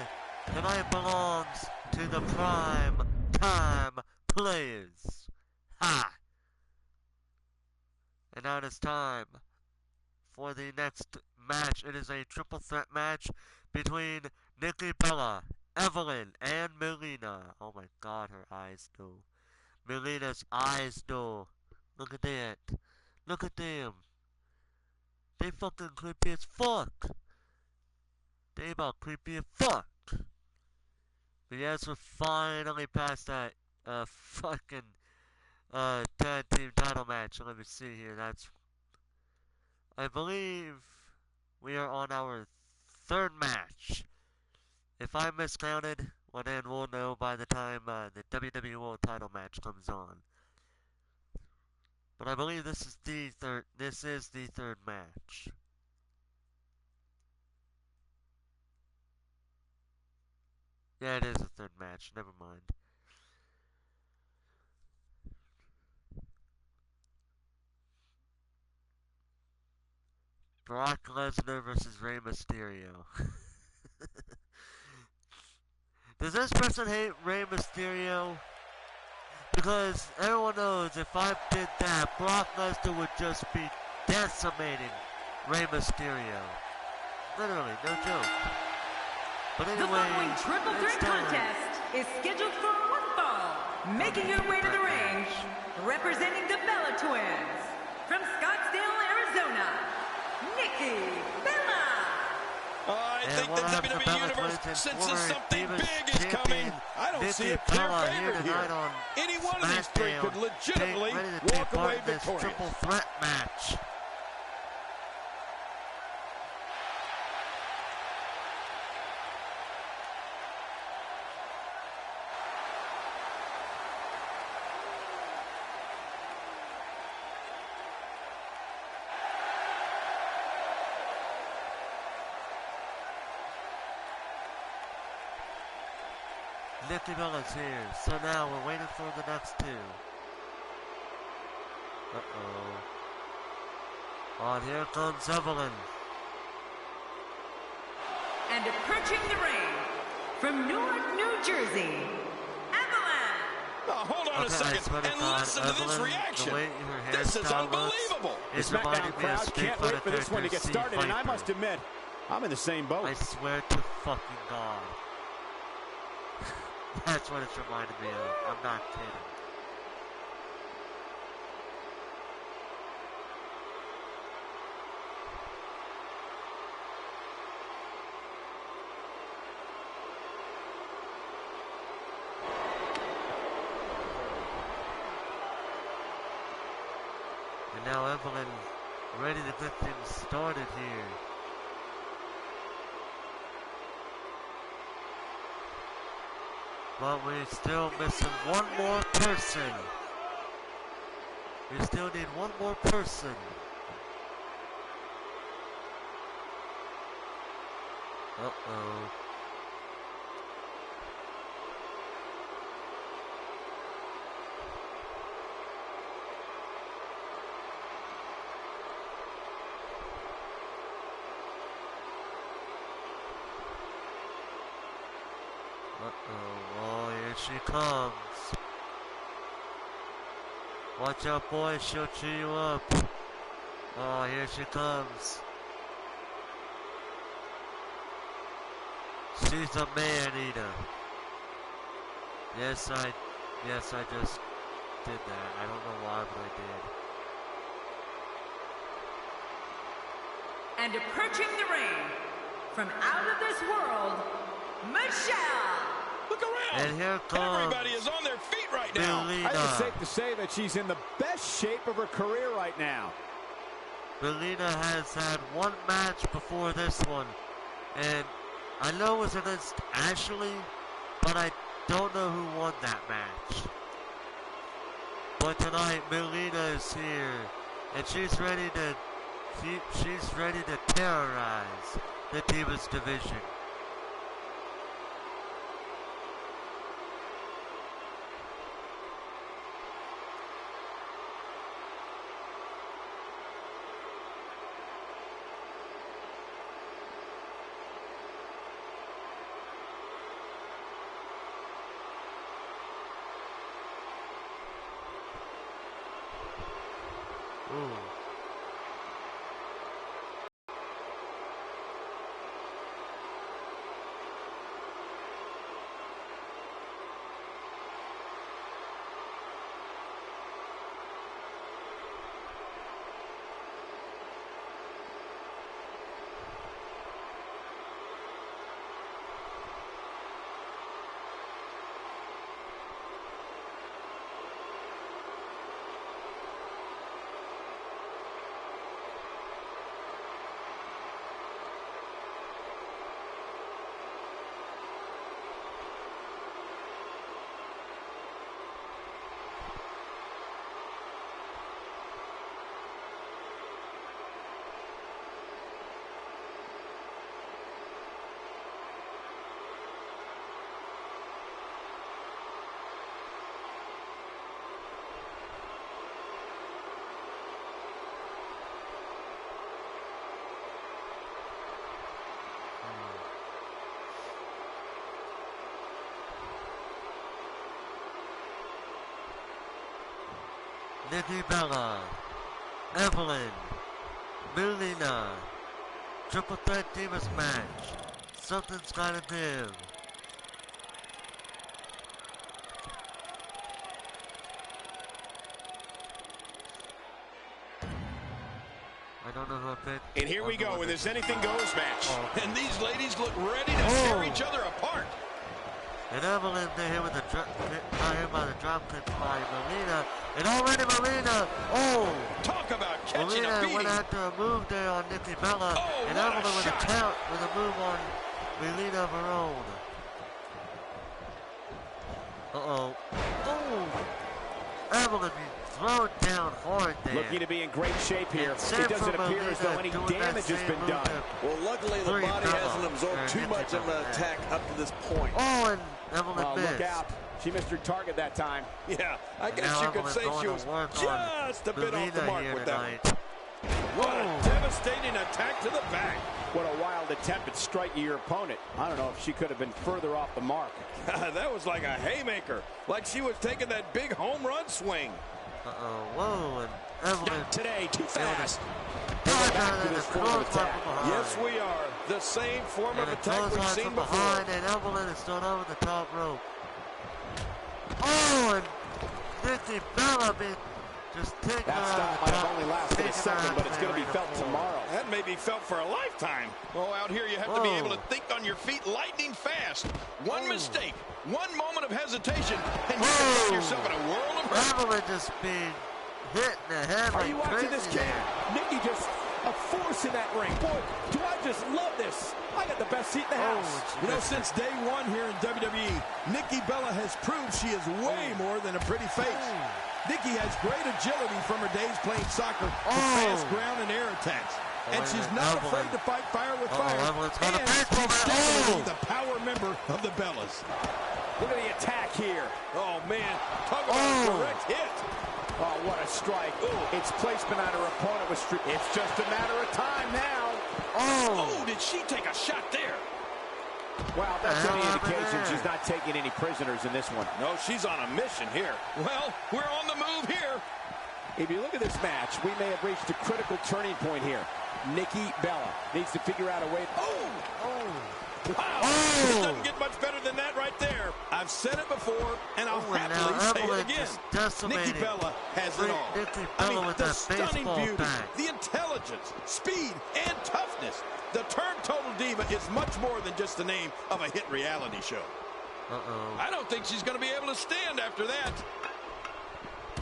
tonight belongs to the Prime Time Players. Ha! And now it is time for the next match. It is a triple threat match between Nikki Bella, Evelyn, and Melina. Oh my god, her eyes do. Melina's eyes do. Look at that. Look at them. They fucking creepy as fuck. They about creepy as fuck. But yes, we're finally past that fucking tag team title match. Let me see here. I believe we are on our third match. If I miscounted, well then we'll know by the time the WWE World title match comes on. But I believe this is the third match. Yeah, it is the third match. Never mind. Brock Lesnar versus Rey Mysterio. Does this person hate Rey Mysterio? Because everyone knows if I did that, Brock Lesnar would just be decimating Rey Mysterio. Literally, no joke. But anyway, the following triple threat contest is scheduled for one fall. Making her way to the ring, representing the Bella Twins from Scottsdale, Arizona, Nikki Bella. I think the WWE Universe senses something big is coming. I don't see a clear favorite here. Any one of these three could legitimately walk away victorious. Triple threat match. Nikki Bella's here, so now we're waiting for the next two. Oh, here comes Evelyn. And approaching the ring from Newark, New Jersey, Evelyn. Hold on a second and listen to this reaction. This is unbelievable. The Smackdown crowd can't wait for this one to get started, and I must admit, I'm in the same boat. I swear to fucking God. That's what it's reminded me of. I'm not kidding. And now Evelyn ready to get things started here. But we're still missing one more person. We still need one more person. Uh-oh. Oh, here she comes. Watch out, boys, she'll chew you up. Oh, here she comes. She's a man-eater. Yes, I just did that. I don't know why, but I And approaching the ring, from out of this world, Michelle. Look around. And here comes everybody is on their feet right now. I think it's safe to say that she's in the best shape of her career right now. Melina has had one match before this one, and I know it was against Ashley, but I don't know who won that match. But tonight, Melina is here, and she's ready to terrorize the Divas division. Ooh. Nikki Bella, Evelyn, Melina, Triple Threat Divas match. Something's gotta give. I don't know who I picked. And here we go in this anything goes match. And these ladies look ready to tear each other apart. And Evelyn, they're here with the got hit by the drop kick by Melina. And already Melina, talk about catching Melina a beating. went after a move there on Nikki Bella. And Evelyn with a count with a move on Melina of her own. Evelyn thrown down hard there. Looking to be in great shape here. It doesn't appear as though any damage has been done. Well, luckily the body hasn't absorbed too much of an attack up to this point. Oh, and Evelyn missed. Look out. She missed her target that time. Yeah, I guess you could say she was just a bit off the mark with that one. What a devastating attack to the back. What a wild attempt at striking your opponent. I don't know if she could have been further off the mark. That was like a haymaker, like she was taking that big home run swing. Whoa, and Evelyn. Not today, too fast. Back to this form of attack. Yes, we are. The same form of attack we've seen before. And Evelyn is thrown over the top rope. Oh, and Nikki Bella just taking her out stop of the might top. have only lasted a second, but it's going to be felt tomorrow. That may be felt for a lifetime. Oh, out here you have to be able to think on your feet lightning fast. One mistake, one moment of hesitation, and you can find yourself in a world of hurt. Evelyn just being hit in the head like Are you watching this, crazy Cam? Nikki just a force in that ring. Boy, do I just love this. I got the best seat in the house. You know, since day one here in WWE, Nikki Bella has proved she is way more than a pretty face. Nikki has great agility from her days playing soccer with fast ground and air attacks. And she's not afraid to fight fire with fire. And she's definitely the power member of the Bellas. Look at the attack here. Oh, man. Talk about a direct hit. Oh, what a strike. Its placement on her opponent was it's just a matter of time now. Oh, did she take a shot there? Wow, that's any indication she's not taking any prisoners in this one. No, she's on a mission here. Well, we're on the move here. If you look at this match, we may have reached a critical turning point here. Nikki Bella needs to figure out a way. Wow, Oh. it doesn't get much better than that right there. I've said it before, and I'll happily say it again. Nikki Bella has it all. Nikki I Bella mean, with the that stunning baseball beauty, bat. the intelligence, speed, and toughness. The term Total Diva is much more than just the name of a hit reality show. I don't think she's going to be able to stand after that.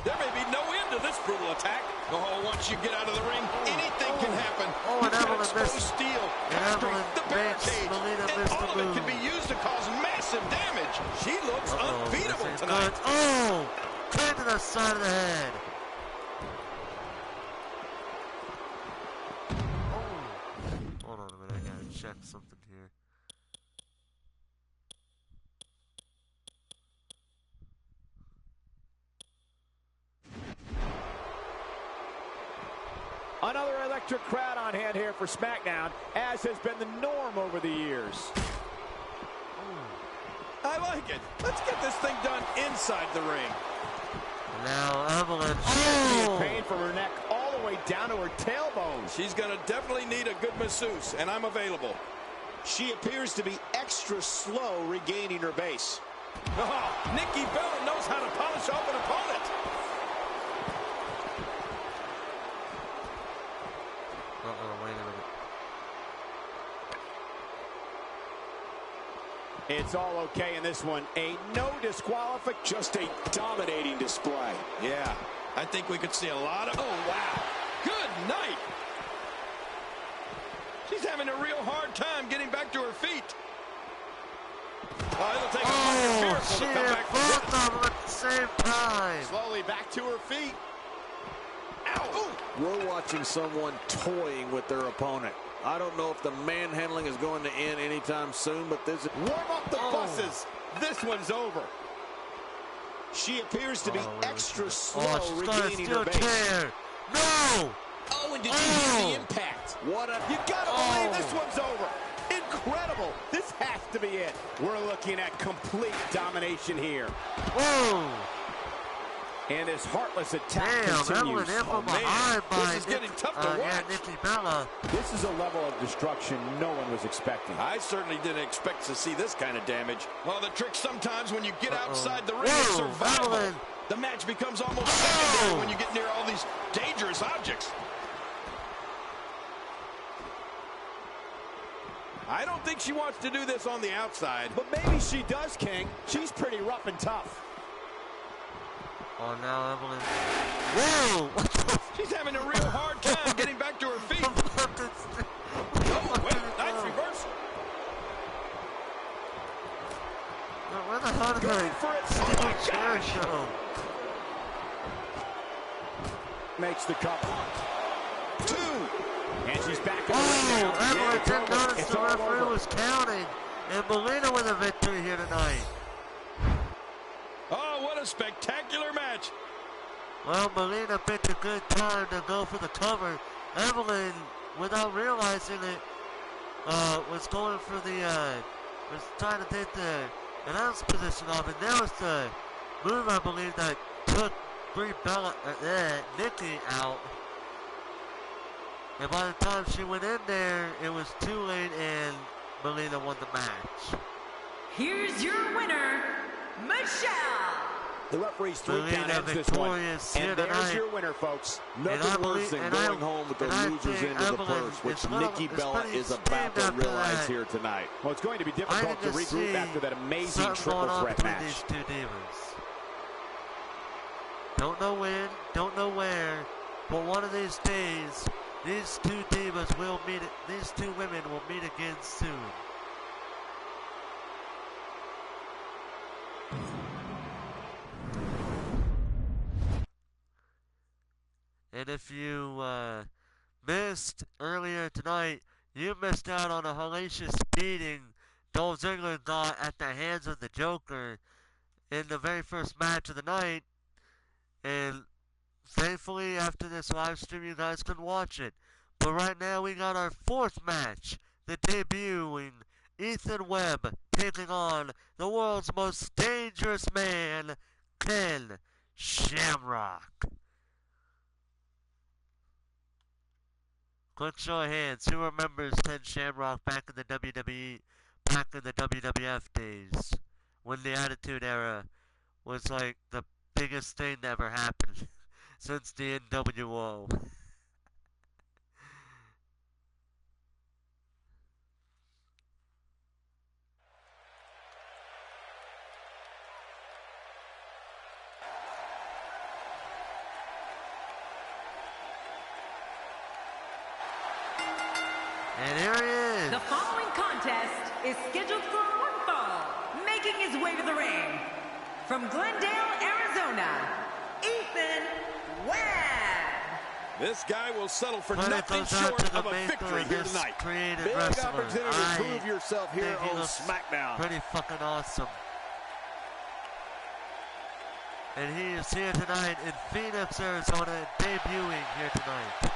There may be no end to this brutal attack. Oh, once you get out of the ring, anything can happen. Oh, and Evelyn exposed missed. steel, And Evelyn the barricade, Melina and missed all the of it can move. be used to cause massive damage. She looks unbeatable This is tonight. good. Oh, kick to the side of the head. Oh, hold on a minute. I gotta check something here. Another electric crowd on hand here for Smackdown, as has been the norm over the years. I like it. Let's get this thing done inside the ring. Now Evelyn. Being pain from her neck all the way down to her tailbone. She's going to definitely need a good masseuse, and I'm available. She appears to be extra slow regaining her base. Oh, Nikki Bella knows how to polish off an opponent. Wait a minute. It's all okay in this one. A no disqualification. Just a dominating display. Yeah, I think we could see a lot of... Oh, wow. Good night. She's having a real hard time getting back to her feet. Oh, it'll take a miracle She to come hit back. both of them at the same time. Slowly back to her feet. Ow. Ooh. We're watching someone toying with their opponent. I don't know if the manhandling is going to end anytime soon, but this is... Warm up the buses. This one's over. She appears to be extra slow Oh, she's got a regaining steel her base. chair. No! Oh, and did you hear the impact? What a... You gotta believe this one's over. Incredible. This has to be it. We're looking at complete domination here. Whoa! And this heartless attack Damn, Evelyn continues. in from man. behind by This is getting tough to watch. Nikki Bella. This is a level of destruction no one was expecting. I certainly didn't expect to see this kind of damage. Well, the trick sometimes when you get outside the ring is Whoa, survival. Evelyn. The match becomes almost secondary when you get near all these dangerous objects. I don't think she wants to do this on the outside. But maybe she does, King. She's pretty rough and tough. Oh, now Evelyn. Whoa! She's having a real hard time getting back to her feet. Oh, wait, nice reversal. Where the hell did Going they for it. see Oh, my the chair show? Makes the cover. 2. And she's back in the ring Oh, now. Evelyn Yeah, didn't notice it's the all referee over. was counting. And Melina with a victory here tonight. Oh, what a spectacular match. Well, Melina picked a good time to go for the cover. Evelyn, without realizing it, was going for the, was trying to take the announce position off. And there was the move, I believe, that took Nikki out. And by the time she went in there, it was too late and Melina won the match. Here's your winner, Michelle. The referee's 3 Melina count ends this one. victorious here And there's tonight. your winner, folks. Nothing worse than going home with the losers into the purse, which Nikki Bella is about to realize here tonight. Well, it's going to be difficult to regroup after that amazing triple threat match. These two demons. Don't know when, don't know where, but one of these days, these two divas will meet. These two women will meet again soon. And if you missed earlier tonight, you missed out on a hellacious beating Dolph Ziggler got at the hands of the Joker in the very first match of the night. And thankfully, after this live stream, you guys can watch it. But right now, we got our 4th match, the debuting Ethan Webb taking on the world's most dangerous man, Ken Shamrock. Quick show of hands. Who remembers Ken Shamrock back in the WWE back in the WWF days, when the Attitude Era was like the biggest thing that ever happened since the NWO. And here he is. The following contest is scheduled for one fall, making his way to the ring. From Glendale, Arizona, Ethan Webb. This guy will settle for But it nothing goes out short to the of a maker victory of here this tonight. creative Big wrestler. opportunity to prove yourself here think he on looks SmackDown. Pretty fucking awesome. And he is here tonight in Phoenix, Arizona, debuting here tonight.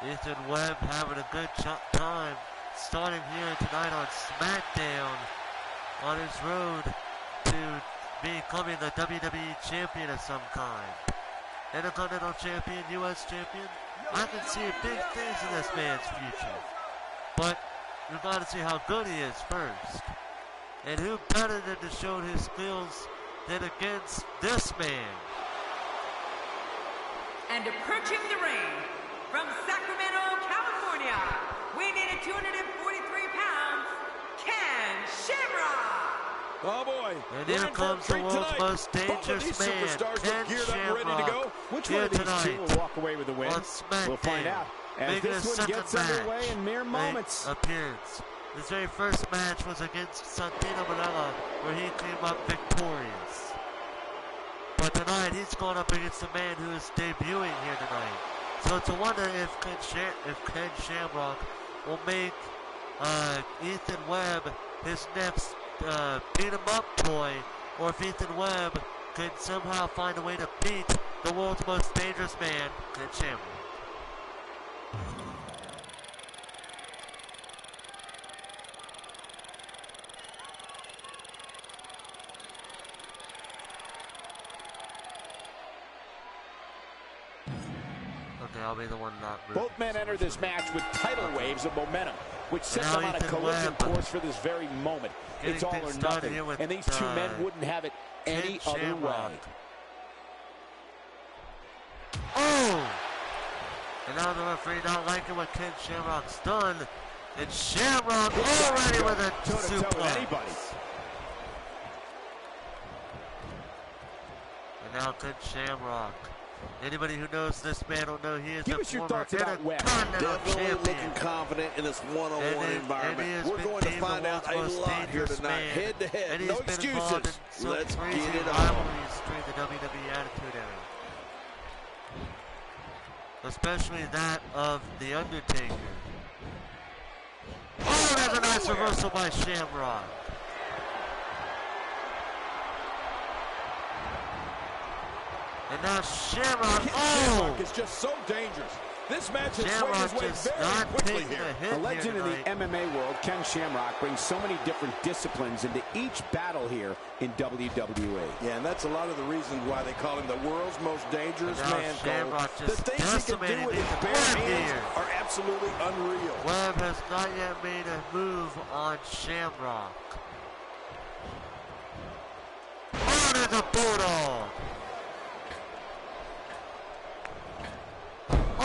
Ethan Webb having a good time starting here tonight on Smackdown on his road to becoming the WWE champion of some kind. Intercontinental champion, US champion. I can see big things in this man's future. But we've got to see how good he is first. And who better than to show his skills than against this man? And approaching the ring from Sacramento, California, weighing in at 243 pounds, Ken Shamrock. Oh boy. And here comes the world's most dangerous man, Ken Shamrock. Which one of these two will walk away with the win? We'll find out as this one gets underway in mere moments. Appearance. His very first match was against Santino Marella, where he came up victorious. But tonight he's going up against a man who is debuting here tonight. So it's a wonder if Ken Shamrock will make Ethan Webb his next beat-em-up toy, or if Ethan Webb can somehow find a way to beat the world's most dangerous man, Ken Shamrock. I'll be the one not rooting. Both men enter this match with tidal waves of momentum, which sets them on a collision course for this very moment. It's all or nothing, and these two men wouldn't have it any other way. Oh! And now the referee not liking what Ken Shamrock's done, and Shamrock already with a suplex. And now Ken Shamrock. Anybody who knows this man will know he is a former Intercontinental champion. Looking confident in this one-on-one environment. We're going to find out a lot here tonight. Head to head, no excuses. Let's get it on. Rivalries during the WWE Attitude Era, especially that of The Undertaker. Oh, there's a nice reversal by Shamrock. And now Shamrock, is just so dangerous. This match has swung his way very quickly here. A legend in the MMA world, Ken Shamrock brings so many different disciplines into each battle here in WWE. Yeah, and that's a lot of the reasons why they call him the world's most dangerous man. Shamrock The things he can do with his bare hands are absolutely unreal. Webb has not yet made a move on Shamrock. Oh, there's a bulldog.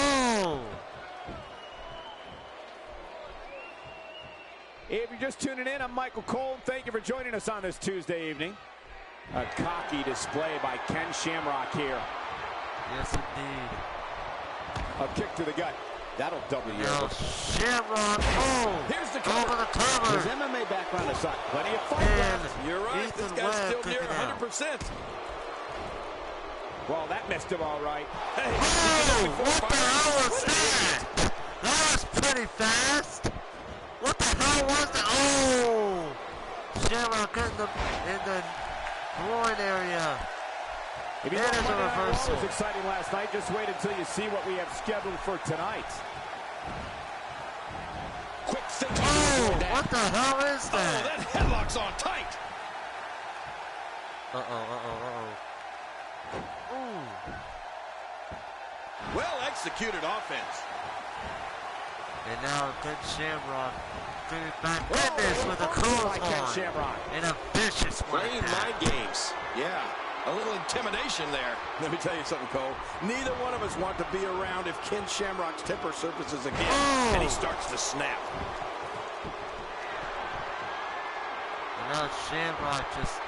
Oh! If you're just tuning in, I'm Michael Cole. Thank you for joining us on this Tuesday evening. A cocky display by Ken Shamrock here. Yes, indeed. A kick to the gut. That'll double you. Now Shamrock, oh! Here's the cover. Over the cover. His MMA background aside, plenty of fight And left. You're right. Ethan This guy's Webb still near kicking out. 100%. Well, that missed him all right. Hey, Oh, what the hell was that? That was pretty fast. What the hell was that? Oh! Shamrock in the groin area. If you That thought is a Monday Night Raw reversal. was exciting last night, just wait until you see what we have scheduled for tonight. quick thinking. Oh, what the hell is Oh, that? that headlock's on tight. Ooh. Well executed offense. And now Ken Shamrock doing back business with a clothesline and a vicious one. Playing mind games. Yeah, a little intimidation there. Let me tell you something, Cole. Neither one of us want to be around if Ken Shamrock's temper surfaces again and he starts to snap. And now Shamrock just...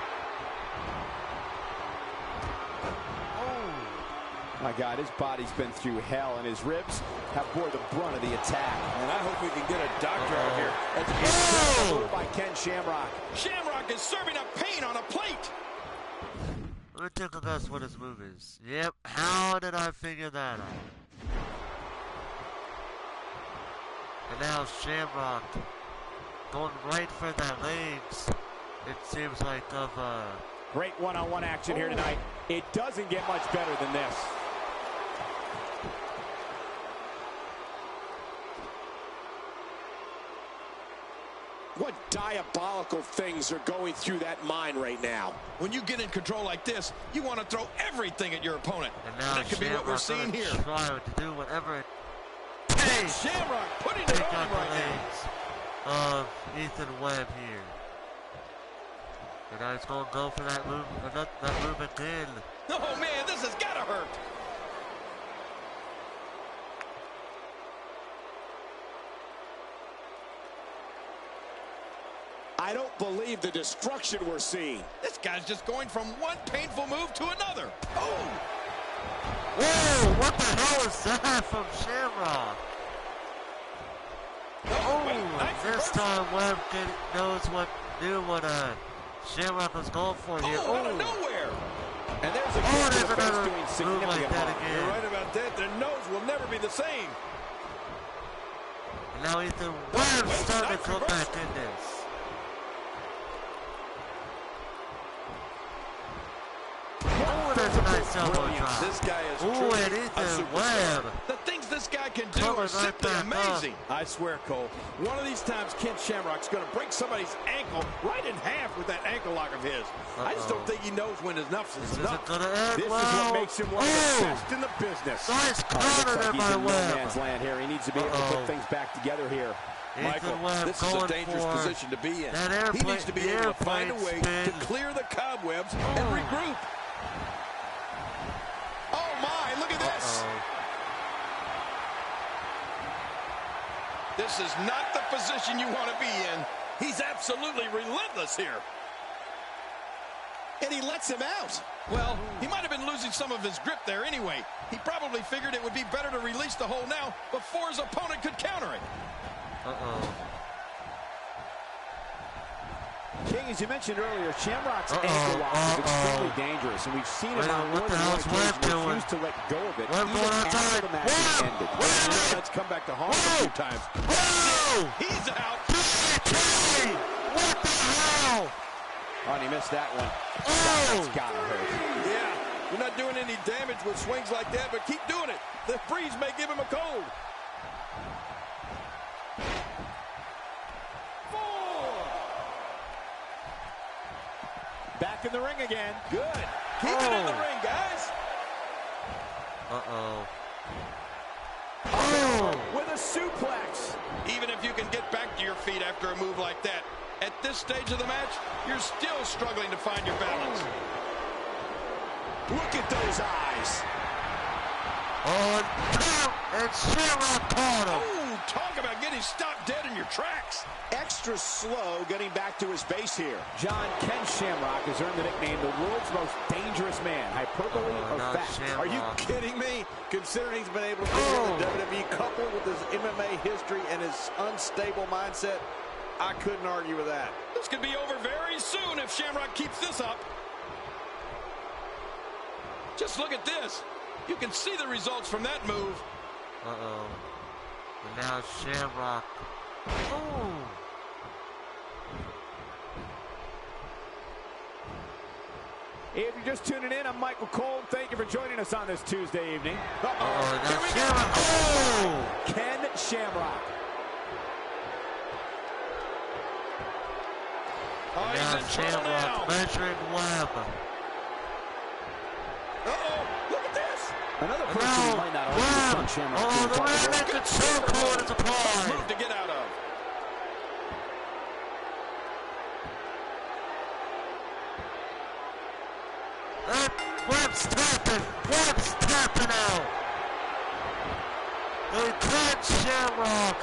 My God, his body's been through hell, and his ribs have bore the brunt of the attack. And I hope we can get a doctor out here. That's a incredible move by Ken Shamrock. Shamrock is serving up pain on a plate. Let me take a guess what his move is. Yep, how did I figure that out? And now Shamrock going right for their legs. It seems like of Great one-on-one action here tonight. It doesn't get much better than this. What diabolical things are going through that mind right now? When you get in control like this, you want to throw everything at your opponent. And now that could be what we're seeing here. Trying to do whatever it takes. Shamrock putting it on right now. Ethan Webb here. And now he's going to go for that move, that move again. Oh man, this has got to hurt. I don't believe the destruction we're seeing. This guy's just going from one painful move to another. Oh! Whoa, what the hell is that from Shamrock? This time Webb knew what Shamrock was going for here. Oh, out of nowhere! And there's a there's another doing move like that harm. again. You're right about that. Their nose will never be the same. And now Ethan Webb's starting to come back in this. Oh, there's a nice elbow drop. This guy is and truly a Ethan superstar. Webb. The things this guy can do Coming are right simply back amazing. I swear, Cole, one of these times Ken Shamrock's going to break somebody's ankle right in half with that ankle lock of his. I just don't think he knows when enough is enough. This is what makes him one of the best in the business. Nice counter there by Webb. Webb. Man's land here. He needs to be able to put things back together here. Michael, this is a dangerous position to be in. He needs to be able to find a way to clear the cobwebs and regroup. Oh my, look at this. This is not the position you want to be in. He's absolutely relentless here. And he lets him out. Well, he might have been losing some of his grip there anyway. He probably figured it would be better to release the hold now before his opponent could counter it. King, as you mentioned earlier, Shamrock's ankle lock is extremely dangerous, and we've seen him on more than one occasion refuse to let go of it, even after the match is ended. Let's come back to haunt him a few times. He's out. What the hell? Oh, and he missed that one. That's gotta hurt. Yeah, you're not doing any damage with swings like that, but keep doing it. The breeze may give him a cold. Back in the ring again. Good. Keep it in the ring, guys. With a suplex. Even if you can get back to your feet after a move like that, at this stage of the match, you're still struggling to find your balance. Look at those eyes. And Shamrock caught him. Oh, talk about getting stopped dead in your tracks. Extra slow getting back to his base here. John, Ken Shamrock has earned the nickname the world's most dangerous man. Hyperbole or fact? Are you kidding me? Considering he's been able to do the WWE, coupled with his MMA history and his unstable mindset, I couldn't argue with that. This could be over very soon if Shamrock keeps this up. Just look at this. You can see the results from that move. And now Shamrock. If you're just tuning in, I'm Michael Cole. Thank you for joining us on this Tuesday evening. Now Shamrock. Ken Shamrock. Shamrock measuring web. Uh-oh, look at this. Another person who might not argue with Shamrock. Oh, the rear naked chokehold is applied. Move to get out of. Webb's tapping. Webb's tapping out. They can't Shamrock.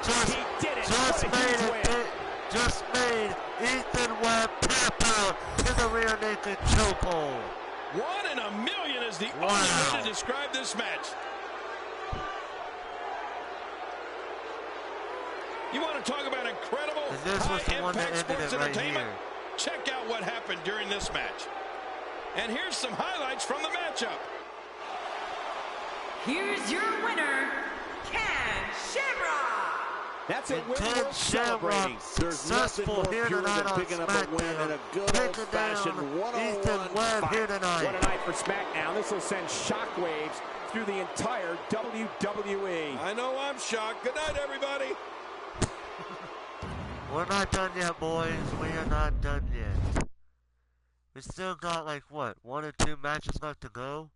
He did it. Just What a made huge it. win. Just made Ethan Webb tap out in the rear naked chokehold. 1 in a million is the only Wow. way to describe this match. You want to talk about incredible And this was the one that high-impact ended sports it right entertainment? here. Check out what happened during this match. And here's some highlights from the matchup. Here's your winner, Ken Shamrock. That's a win Ken worth celebrating. Shamrock There's nothing successful more here pure tonight than on picking up a win in a Smackdown. good Taking old-fashioned down one-on-one Ethan Webb fight. here tonight. What a night for SmackDown. This will send shockwaves through the entire WWE. I know I'm shocked. Good night, everybody. We're not done yet, boys. We are not done yet. We still got like what, 1 or 2 matches left to go?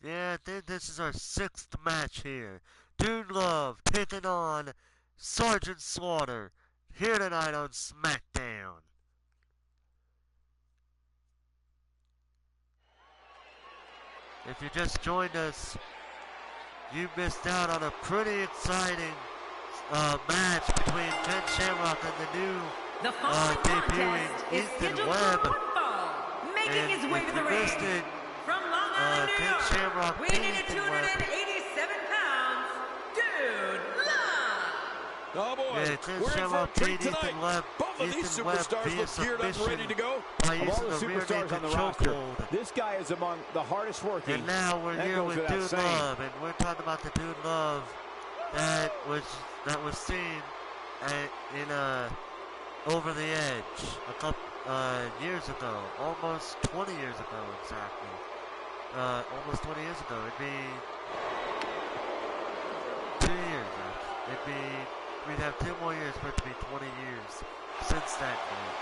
Yeah, I think this is our 6th match here. Dude Love taking on Sergeant Slaughter here tonight on SmackDown. If you just joined us, you missed out on a pretty exciting match between Ken Shamrock and the new The following debuting contest is Ethan scheduled Webb. for one fall. Making And his way if to the you ring. missed it, From Long Island, New Ken York, Shamrock weighing in beat at Ethan Webb. 287 pounds, Dude Love. Oh, boy. Yeah, Ken We're in for a Shamrock treat beat tonight. Ethan Webb. Both of these Ethan Webb superstars via look geared up and ready to go. by Of all using the the rear superstars naked on the roster, chokehold. this guy is among the hardest working. And now we're That here goes with without Dude saying. Love, and we're talking about the Dude Love that was seen in Over the Edge a couple years ago, almost 20 years ago exactly. Almost 20 years ago. It'd be 2 years. We'd have 2 more years for it to be 20 years since that night.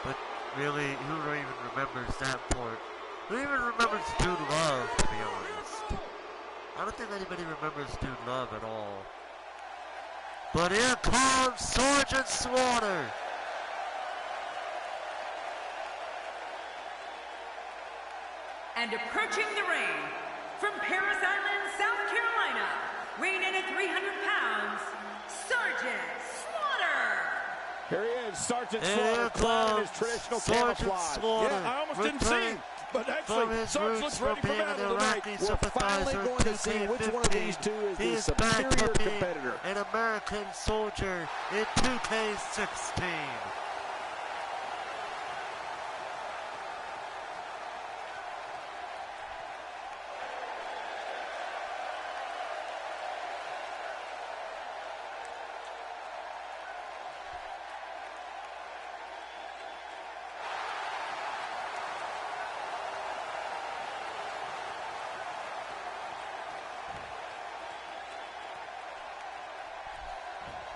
But really, who even remembers that part? Who even remembers Dude Love, to be honest? I don't think anybody remembers Dude Love at all. But here comes Sergeant Slaughter. And approaching the ring from Paris Island, South Carolina, weighing in at 300 pounds, Sergeant Slaughter. Here he is, Sergeant Here Slaughter, clad in his comes traditional Sergeant camouflage. Slaughter. Yeah, I almost didn't see him. But From actually, his Sarge roots looks from ready for being an battle tonight. Iraqi We're finally sympathizer going to see which one of these two is he the is back superior to being competitor. an American soldier in 2K16.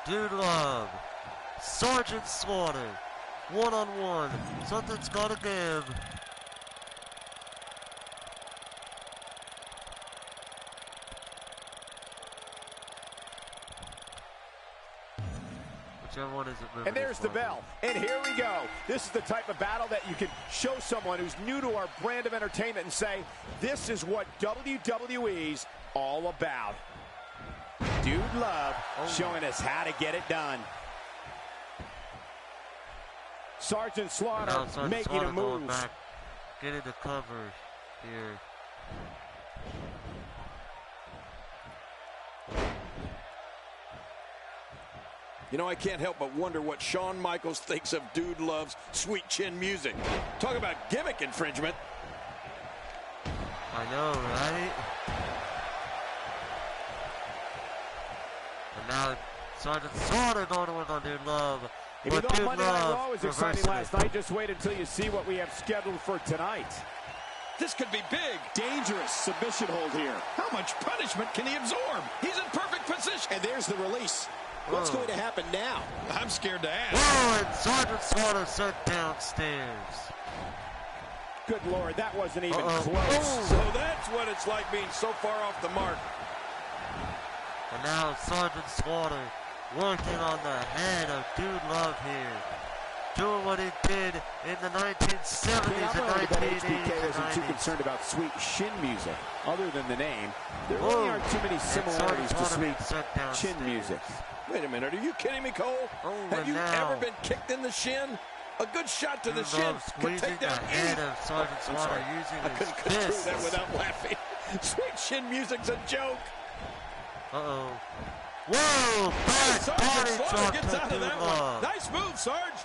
Dude Love, Sergeant Slaughter, one-on-one. Something's gotta give. Whichever one is it moving? And there's the bell. And here we go. This is the type of battle that you can show someone who's new to our brand of entertainment and say, this is what WWE's all about. Dude Love showing us how to get it done. Sergeant Slaughter Now Sergeant making Slaughter a going move. back, getting the cover here. You know, I can't help but wonder what Shawn Michaels thinks of Dude Love's sweet chin music. Talk about gimmick infringement. I know, right? And now Sergeant Slaughter going to work on Dude Love. If you But thought Dude Monday Night Love Raw was exciting reversing last it. night, just wait until you see what we have scheduled for tonight. This could be big. Dangerous submission hold here. How much punishment can he absorb? He's in perfect position. And there's the release. What's going to happen now? I'm scared to ask. Oh, and Sergeant Slaughter sent downstairs. Good Lord, that wasn't even close. So that's what it's like being so far off the mark. And now Sergeant Slaughter working on the head of Dude Love here. Doing what he did in the 1970s and 1980s HBK and wasn't too 90s. concerned about Sweet Shin music. Other than the name, there really aren't too many similarities to Sweet Chin music. Wait a minute, are you kidding me, Cole? Oh, Have and you now- ever been kicked in the shin? A good shot to the Dude shin Love could squeezing take the down head any... of Sergeant I'm Slaughter sorry. using I his couldn't control fists. that without laughing. Sweet shin music's a joke. Uh-oh. Whoa! Back Sergeant body Slaughter drop gets to out of Dude that Love. one. Nice move, Sarge.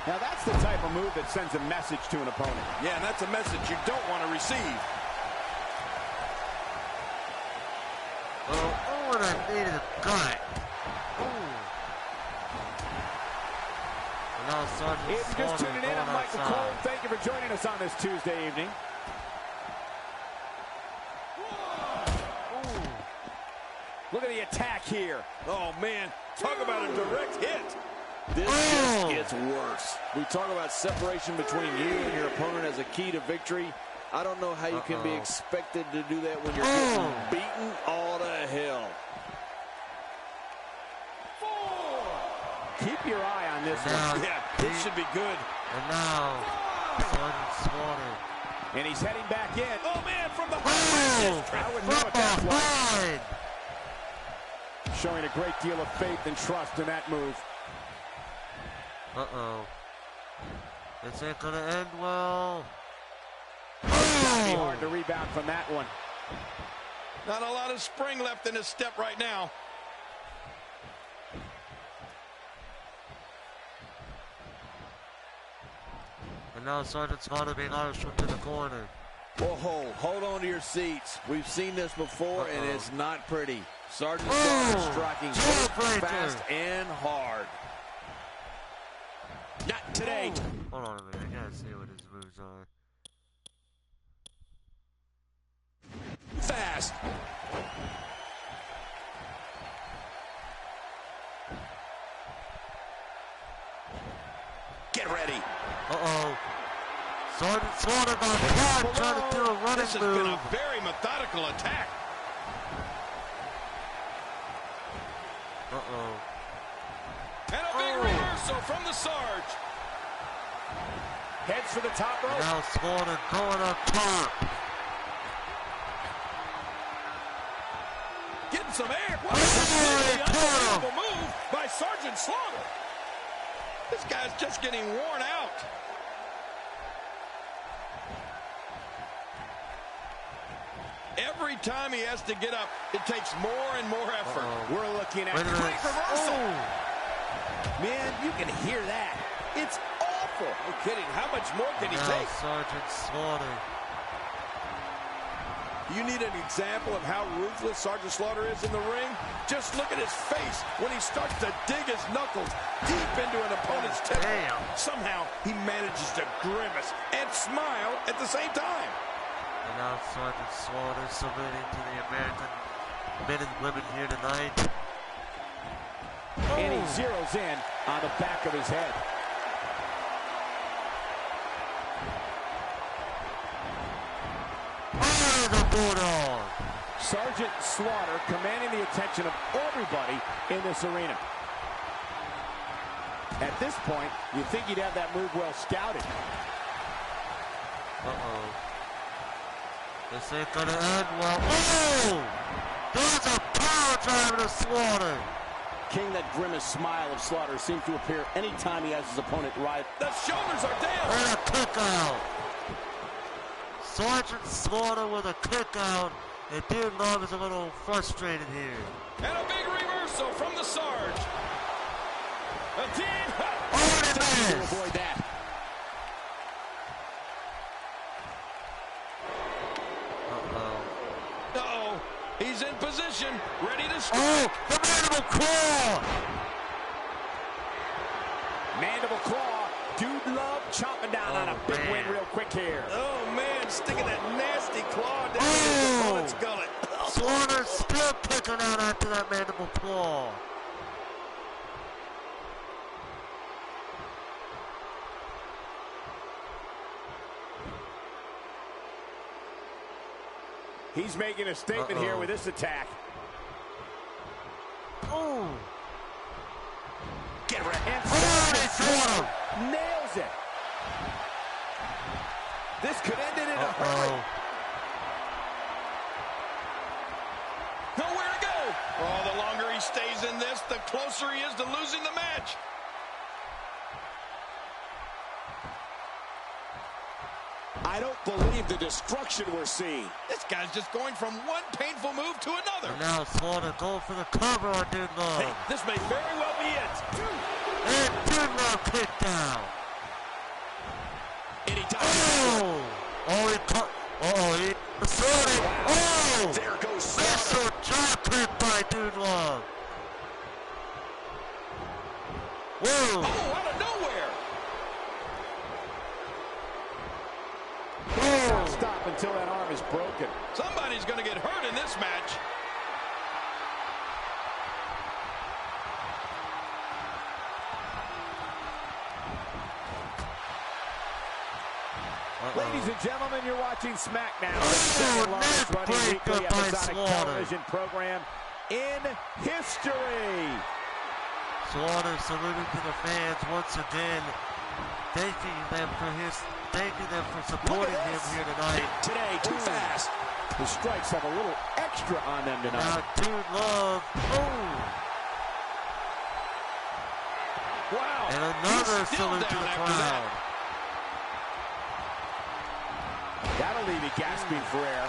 Now that's the type of move that sends a message to an opponent. Yeah, and that's a message you don't want to receive. Oh, and I needed a gut. And now Sergeant If you're just Slaughter tuning in, going I'm Michael outside. Cole. Thank you for joining us on this Tuesday evening. Look at the attack here. Oh, man. Talk about a direct hit. This just gets worse. We talk about separation between you and your opponent as a key to victory. I don't know how you can be expected to do that when you're getting beaten all to hell. Keep your eye on this Now, one. Yeah, this should be good. And now, Sergeant Slaughter. And he's heading back in. Oh, man, from the Oh! I would know From what that's like. behind! Showing a great deal of faith and trust in that move. Uh-oh. This ain't gonna end well. It'll be hard to rebound from that one. Not a lot of spring left in his step right now. And now Sergeant Slaughter being ushered to the corner. Well, hold on to your seats. We've seen this before, and it's not pretty. Sergeant Oh! Slaughter striking Jawbreaker! fast and hard. Not today. Hold on a minute, I gotta see what his moves are. Fast. Get ready. Uh-oh. Sergeant Slaughter got caught trying to do a running This has been a move. very methodical attack. Uh-oh. And a big reversal from the Sarge. Heads for the top rope. Now Slaughter going up top. Getting some air. What a Oh, completely unbelievable move by Sergeant Slaughter. This guy's just getting worn out. Every time he has to get up, it takes more and more effort. We're looking at Wait a minute. great reversal. Oh. Man, you can hear that. It's awful. No kidding. How much more can he Now take? Sergeant Slaughter. You need an example of how ruthless Sergeant Slaughter is in the ring? Just look at his face when he starts to dig his knuckles deep into an opponent's temple. Damn. Somehow, he manages to grimace and smile at the same time. And now Sergeant Slaughter submitting to the American men and women here tonight. And he zeroes in on the back of his head. Oh, the Bulldog. Sergeant Slaughter commanding the attention of everybody in this arena. At this point, you think he'd have that move well scouted. Uh-oh. This ain't gonna end well. Oh! There's a power drive to Slaughter. King, that grimace smile of Slaughter seems to appear anytime he has his opponent right. The shoulders are down. And a kick out. Sergeant Slaughter with a kick out. And Dude Love is a little frustrated here. And a big reversal from the Sarge. A team. Oh, and a To miss. avoid that. Uh-oh. Uh-oh. He's in position, ready to strike. Oh, the mandible claw. Mandible claw. Dude Love chomping down on a big win real quick here. Oh, man, sticking that nasty claw down Oh. his opponent's gullet. Slaughter still kicking out after that mandible claw. He's making a statement here with this attack. Oh! Get right hand. Nails it. This could end it in a hurry. Nowhere to go. Oh, the longer he stays in this, the closer he is to losing the match. I don't believe the destruction we're seeing. This guy's just going from one painful move to another. And now Slaughter going for the cover on Dude Love. Hey, this may very well be it. And Dude Love kicked down. Anytime. Oh, he caught. He assaulted. Oh! There goes Missile drop kick by Dude Love. Whoa! Oh, out of nowhere. Stop until that arm is broken. Somebody's going to get hurt in this match. Ladies and gentlemen, you're watching Smackdown, the Oh, second longest neck running weekly breaker by episodic Slaughter. television program in history. Slaughter saluting to the fans once again, thanking them for supporting him here tonight. Today, too fast. The strikes have a little extra on them tonight. Now Dude Love, Wow. and another He's still salute to down the after that. crowd. That'll leave you gasping for air.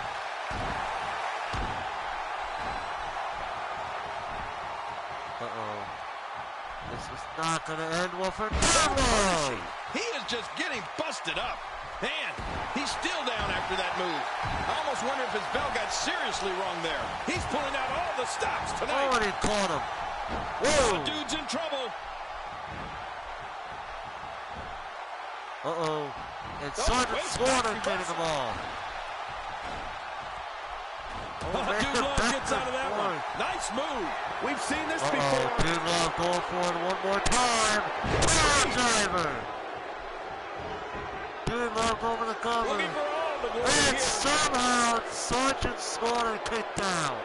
This is not going to end well for Dude Love. He is just getting busted up. Man, he's still down after that move. I almost wonder if his bell got seriously wrong there. He's pulling out all the stops tonight. Oh, and he caught him. Whoa. The dude's in trouble. And Sergeant Slaughter getting him off. Dude Love gets out of that one. Nice move. We've seen this before. Dude Love going for it one more time. Driver. Dude Love over the cover. Looking for all the glory And here. somehow Sergeant Slaughter kicked down.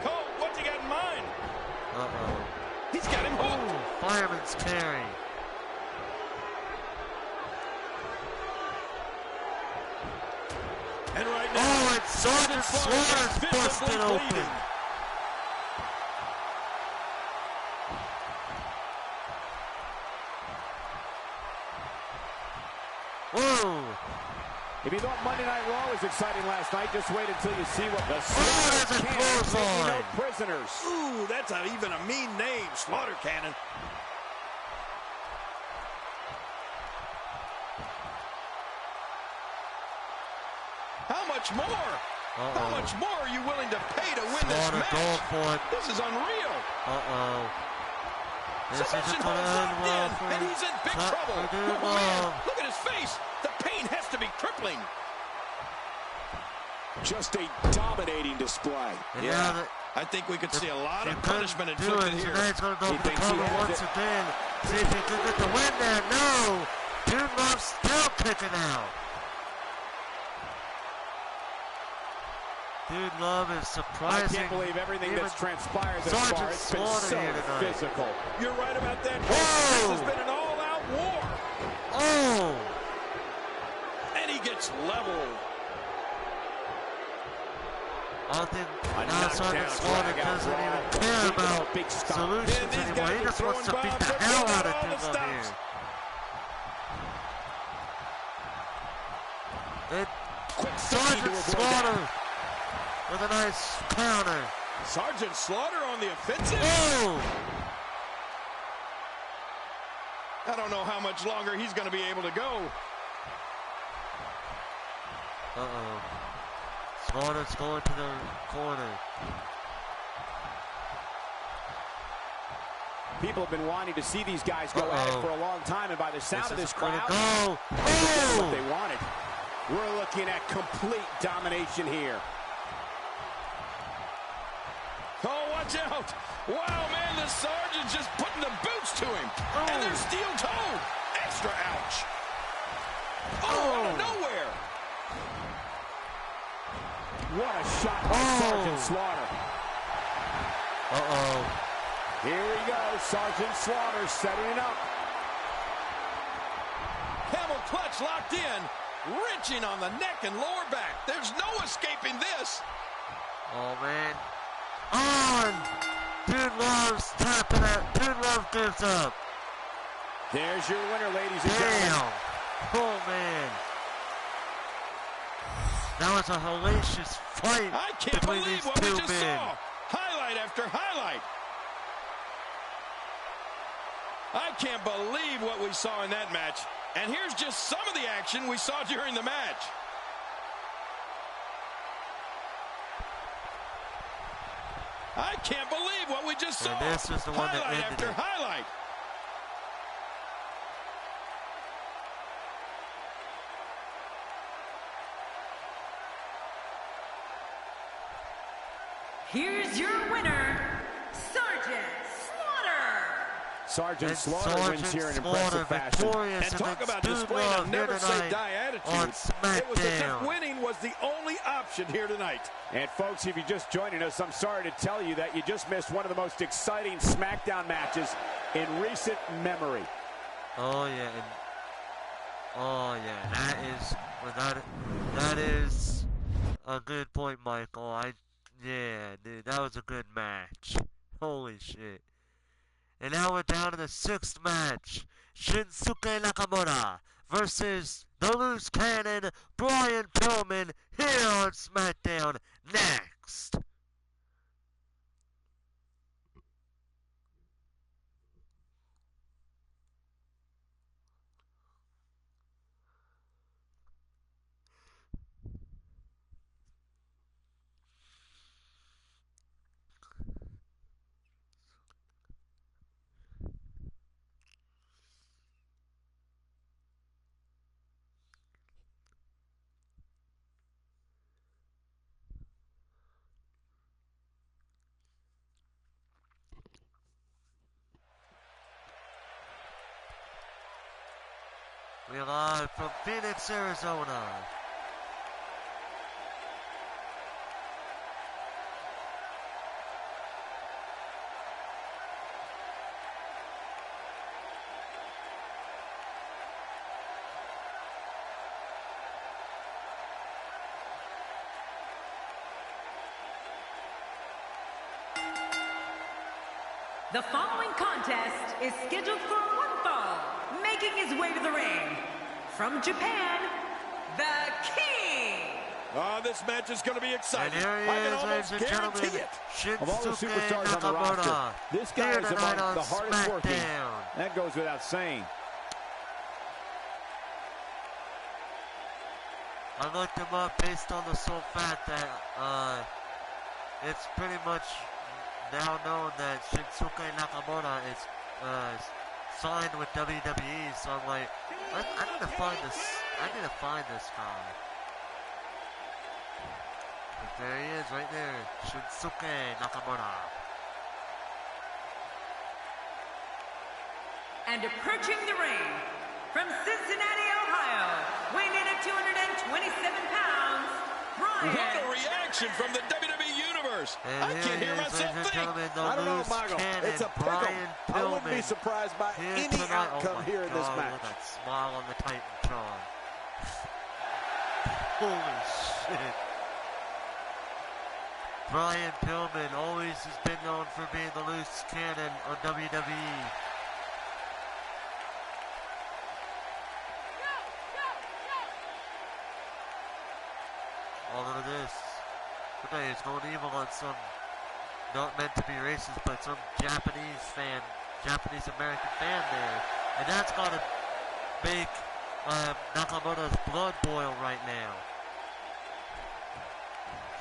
Cole, what's he got in mind? He's got him hooked. Ooh, fireman's carry. And right now, Oh, and Sergeant Slaughter's busted open. Whoa. If you thought Monday Night Raw was exciting last night, just wait until you see what the there's a Slaughter Cannon taking no clothesline. prisoners. Ooh, that's even a mean name, Slaughter Cannon. How much more? How much more are you willing to pay to win this Slaughter going match? for it. This is unreal. This Submission isn't going to holds end locked well in, for and he's in big trouble. Dude Oh, man, Love. look at his face. The pain has to be crippling. Just a dominating display. And Yeah. now that I think we could see a lot he of couldn't punishment do inflicted it, here. Tonight's going to go He for the thinks he cover has once it. again. See if he can get the win there. No. Dude Love's still kicking out. Dude Love is I surprising. can't believe everything Even that's transpired thus Sergeant far. It's been Slaughter so here tonight. physical. You're right about that. Whoa. This has been an all-out war. Oh. And he gets leveled. I think A now Sergeant knockdown Slaughter drag out doesn't brawl. even care Look at about that big stomp. solutions Yeah, these anymore. guys He are just wants to throwing beat the bombs. hell They're out of throwing all Dude the Love here. stops. And Quick Sergeant to avoid Slaughter that. with a nice counter. Sergeant Slaughter on the offensive. Oh! I don't know how much longer he's going to be able to go. Slaughter's going to the corner. People have been wanting to see these guys go at it for a long time, and by the sound of this Gonna crowd, go. this is what Oh! they wanted. We're looking at complete domination here. Oh, watch out. Wow, man, the Sergeant's just putting the boots to him. Oh. And they're steel-toed. Extra ouch. Oh, out of nowhere. What a shot by Sergeant Slaughter. Uh-oh. Here we go. Sergeant Slaughter setting it up. Camel clutch locked in. Wrenching on the neck and lower back. There's no escaping this. Oh, man. On! Dude loves tapping it. Dude loves gives up. There's your winner, ladies and gentlemen. Damn. Oh, man. That was a hellacious fight. I can't between believe these what we two just men. saw. Highlight after highlight. I can't believe what we saw in that match. And here's just some of the action we saw during the match. I can't believe what we just saw. And this is the one that highlight ended after it. highlight. Here's your winner, Sergeant Slaughter. Sergeant And Slaughter Sergeant wins here in Slaughter impressive fashion. victorious And talk against about Dude displaying a Love here never-say-die tonight attitude. on It was as if Smackdown. winning was the only option here tonight. And folks, if you're just joining us, I'm sorry to tell you that you just missed one of the most exciting SmackDown matches in recent memory. Oh yeah, that is a good point, Michael. Yeah, dude, that was a good match. Holy shit. And now we're down to the 6th match. Shinsuke Nakamura versus the Loose Cannon, Brian Pillman, here on SmackDown next. We're live from Phoenix, Arizona. The following contest is scheduled for one fall. Making his way to the ring, from Japan, the King. Oh, this match is going to be exciting. And here he I can is, almost ladies and guarantee gentlemen, it. Of all the Shinsuke superstars on the roster, Nakamura. this guy Here is tonight among on the hardest working. SmackDown. That goes without saying. I looked him up based on the sole fact that it's pretty much now known that Shinsuke Nakamura is signed with WWE. So I'm like, I need to find this. I need to find this guy. But there he is, right there, Shinsuke Nakamura. And approaching the ring, from Cincinnati, Ohio, weighing in at 227 pounds, Brian. What a reaction from the WWE Universe. And I can't hear myself think. I don't know, Michael. It's a pickle. I wouldn't be surprised by any outcome here in this match. Look at that smile on the Titantron. Holy shit. Brian Pillman always has been known for being the loose cannon on WWE. Oh, look at this. Okay, it's going evil on some, not meant to be racist, but some Japanese American fan there. And that's got to make Nakamura's blood boil right now.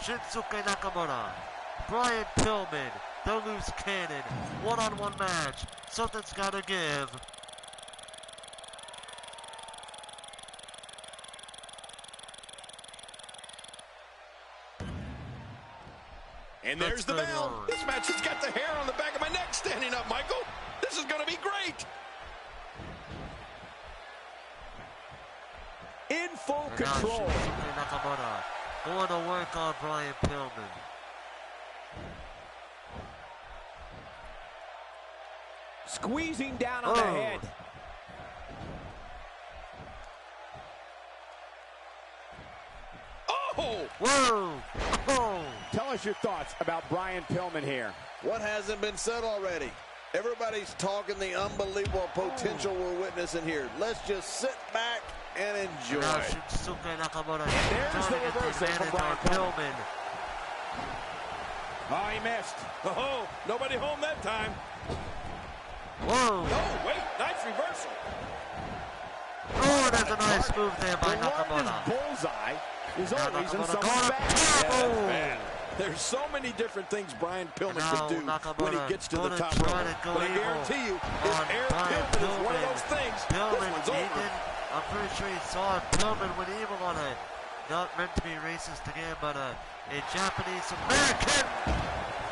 Shinsuke Nakamura, Brian Pillman, the loose cannon, one-on-one match. Something's got to give. And there's the bell. This match has got the hair on the back of my neck standing up, Michael. This is going to be great. In full control. Nakamura going to work on Brian Pillman. Squeezing down on the head. Oh! Whoa! Oh! Tell us your thoughts about Brian Pillman here. What hasn't been said already? Everybody's talking the unbelievable potential we're witnessing here. Let's just sit back and enjoy. Now Shinsuke Nakamura there's the reversal from Brian Pillman. Oh, he missed. Oh, nobody home that time. Whoa! Oh, wait, nice reversal. Oh, there's a nice move there by Nakamura. Bullseye is always in someone's back. Yeah, that's bad. There's so many different things Brian Pillman can do when he gets to the top rope. But I guarantee you, if Aaron Pillman is one of those things, this one's over. I'm pretty sure he saw Pillman went evil on a, not meant to be racist again, but a Japanese-American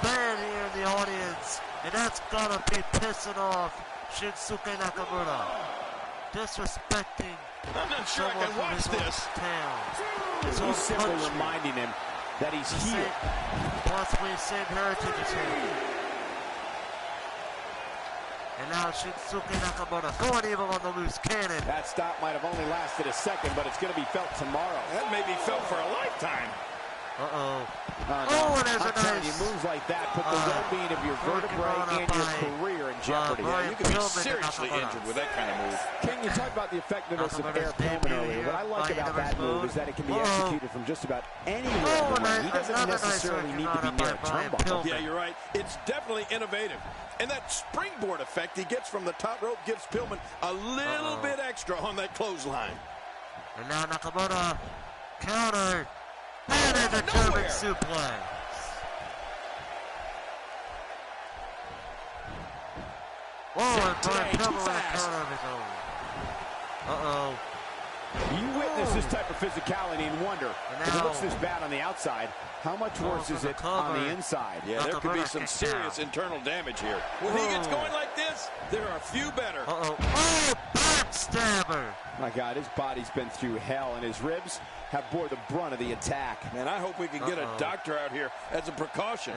fan here in the audience. And that's gotta be pissing off Shinsuke Nakamura. Disrespecting I'm not sure I can watch this. His own He's simply country. reminding him that he's here. Possibly the same heritage as him. And now Shinsuke Nakamura going evil on the loose cannon. That stop might have only lasted a second, but it's going to be felt tomorrow. That may be felt for a lifetime. Uh-oh. Oh, and there's a telling nice... you, moves like that put the well-being of your vertebrae and your career in jeopardy. You can be seriously injured with that kind of move. King, you talked about the effectiveness of Aaron Pillman earlier. What I like about that move is that it can be executed from just about anywhere in the ring. He doesn't necessarily need to be near a turnbuckle. Yeah, you're right. It's definitely innovative. And that springboard effect he gets from the top rope gives Pillman a little bit extra on that clothesline. And now Nakamura countered. And there's a German suplex. Whoa, and Brian Pillman with a counter of his own. Uh-oh. You witness this type of physicality and wonder, if it looks this bad on the outside, how much worse is it on the inside? Yeah, there could be some serious internal damage here. When he gets going like this, there are a few better. Uh-oh. Oh, backstabber. My God, his body's been through hell, and his ribs have bore the brunt of the attack. Man, I hope we can get a doctor out here as a precaution.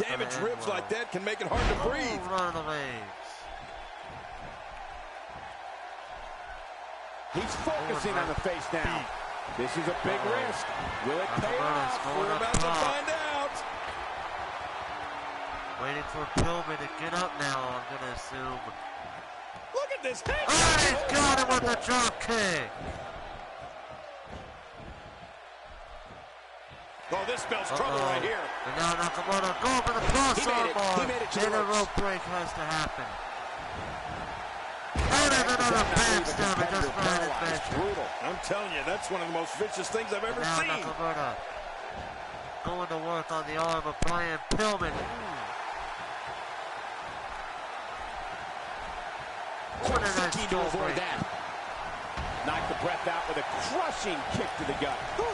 Damaged ribs like that can make it hard to breathe. Run the legs. He's focusing on the face now. This is a big risk. Will it pay off? We're about to find out. Waiting for Pillman to get up now, I'm going to assume. Look at this head. Oh, he's got him with the drop kick. Oh, this spells trouble right here. And now Nakamura going for the crossover bar. He made it to the And a rope break has to happen. Oh, there's another backstabber just behind his back. Brutal. I'm telling you, that's one of the most vicious things I've ever Now seen. Nakamura going to work on the arm of Brian Pillman. What a nice Key to toe avoid break. that. Knocked the breath out with a crushing kick to the gut. Oh,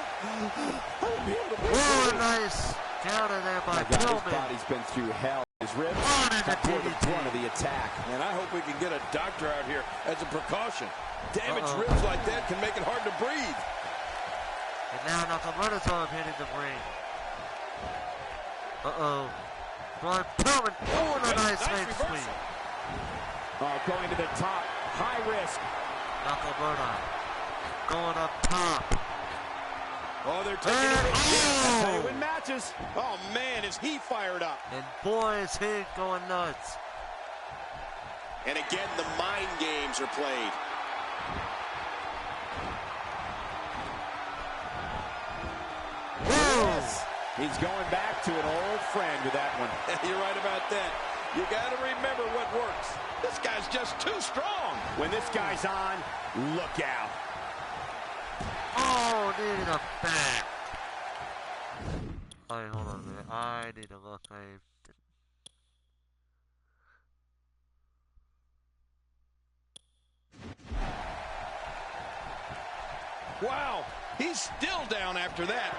a nice counter there by His Pillman. body's been through hell. His ribs have bore the brunt of the attack. And I hope we can get a doctor out here as a precaution. Damaged ribs like that can make it hard to breathe. And now Nakamura's arm hitting the ring. Uh-oh. Brian Pillman. Oh, and a nice leg sweep. Going to the top. High risk. Nakamura going up top. Oh, they're taking it. That's how you win matches. Oh, man, is he fired up. And boy, is he going nuts. And again, the mind games are played. Yes. He's going back to an old friend with that one. You're right about that. You got to remember what works. This guy's just too strong. When this guy's on, look out. Oh, needed a back. All right, hold on a minute. I need to look. Wow, he's still down after that.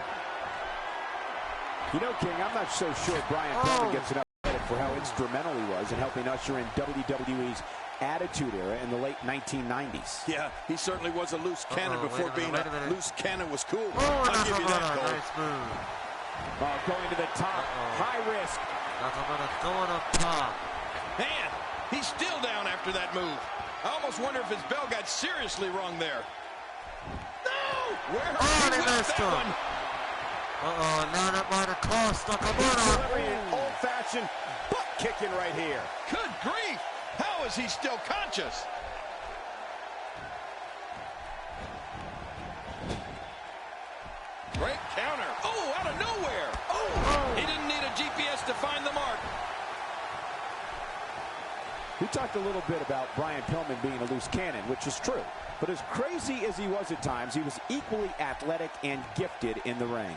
You know, King, I'm not so sure Brian Pillman gets enough credit for how instrumental he was in helping usher in WWE's Attitude Era in the late 1990s. Yeah, he certainly was a loose cannon before being a loose cannon was cool. Oh, I'll give you that, Cole. nice move. Going to the top, high risk. Nakamura going up top. Man, he's still down after that move. I almost wonder if his bell got seriously wrong there. No! Where they missed him. one? Now that might have cost Delivering an Nakamura. old-fashioned butt kicking right here. Good grief! How is he still conscious? Great counter. Oh, out of nowhere. Oh, he didn't need a GPS to find the mark. We talked a little bit about Brian Pillman being a loose cannon, which is true. But as crazy as he was at times, he was equally athletic and gifted in the ring.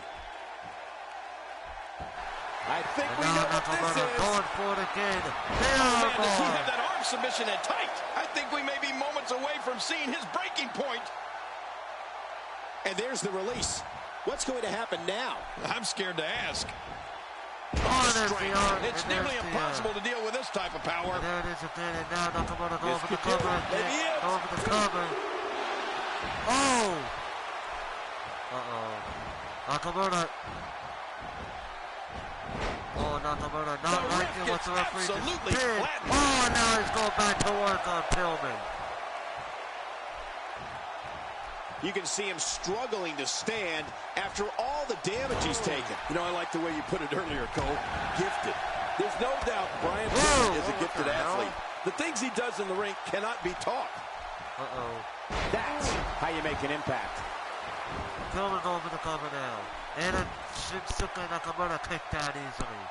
I think we know what this is. Going for it again. Oh, man, does he have that arm submission in tight? I think we may be moments away from seeing his breaking point. And there's the release. What's going to happen now? I'm scared to ask. There's the arm. It's nearly impossible to deal with this type of power. There it is again, and now Nakamura going for the cover again. Going for the cover. Oh! Nakamura. Nakamura not liking what the referee just did. Now he's going back to work on Pillman. You can see him struggling to stand after all the damage he's taken. You know, I like the way you put it earlier, Cole. Gifted. There's no doubt Brian Pillman is a gifted athlete. The things he does in the ring cannot be taught. That's how you make an impact. Pillman going for the cover now. And Shinsuke Nakamura kicked out easily.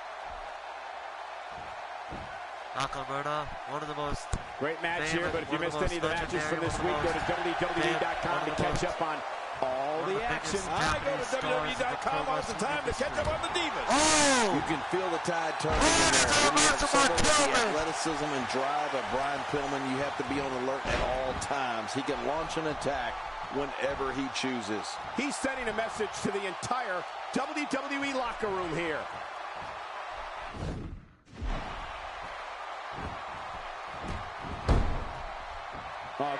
Nakamura, one of the most great match here, but if you missed any of the matches from this week, go to WWE.com to catch up on all the action. I go to WWE.com all the time to catch up on the Divas. You can feel the tide turning in there. When you have someone with the athleticism and drive of Brian Pillman, you have to be on alert at all times. He can launch an attack whenever he chooses. He's sending a message to the entire WWE locker room here.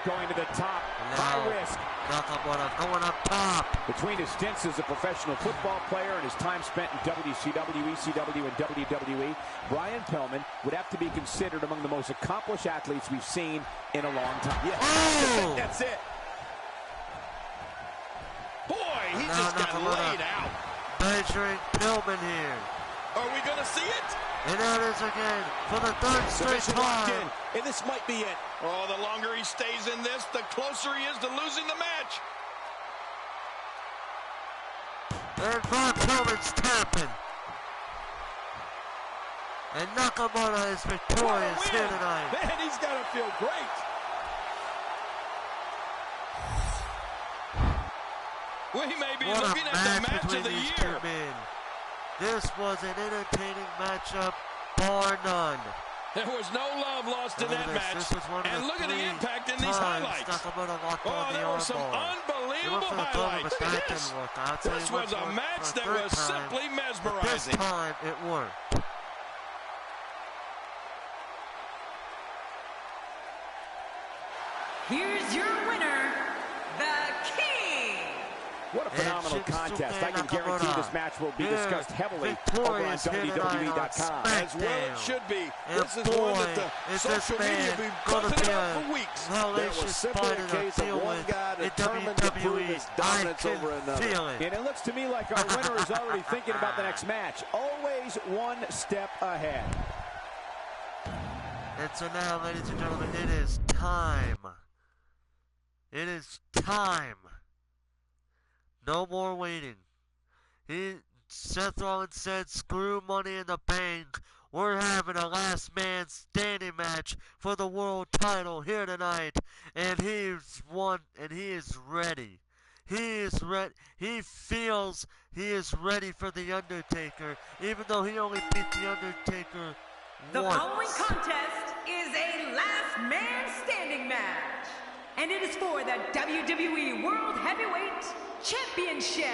Going to the top, high risk. Nakamura going up top. Between his stints as a professional football player and his time spent in WCW, ECW, and WWE, Brian Pillman would have to be considered among the most accomplished athletes we've seen in a long time. Yeah, that's it. Boy, he just got laid out. Measuring Pillman here. Are we going to see it? And there it is again for the third straight time. And this might be it. Oh, the longer he stays in this, the closer he is to losing the match. And Brian Pillman's tapping. And Nakamura is victorious here tonight. Man, he's got to feel great. We may be looking at the match of the year. This was an entertaining matchup, bar none. There was no love lost in that match. And look at the impact in these highlights. Oh, there were some unbelievable highlights. This was a match that was simply mesmerizing. This time it worked. Here's your winner, the King. What a phenomenal contest. I can guarantee this match will be discussed heavily over on WWE.com. As well it should be. This is one that the social media will be buzzing about for weeks. That was simply a case of one guy determined to prove his dominance over another. And it looks to me like our winner is already thinking about the next match. Always one step ahead. And so now, ladies and gentlemen, it is time. It is time. No more waiting. Seth Rollins said, screw Money in the Bank. We're having a last man standing match for the world title here tonight. And he's won, and he is ready. He is ready. He feels he is ready for The Undertaker, even though he only beat The Undertaker The once. following contest is a last man standing match. And it is for the WWE World Heavyweight Championship.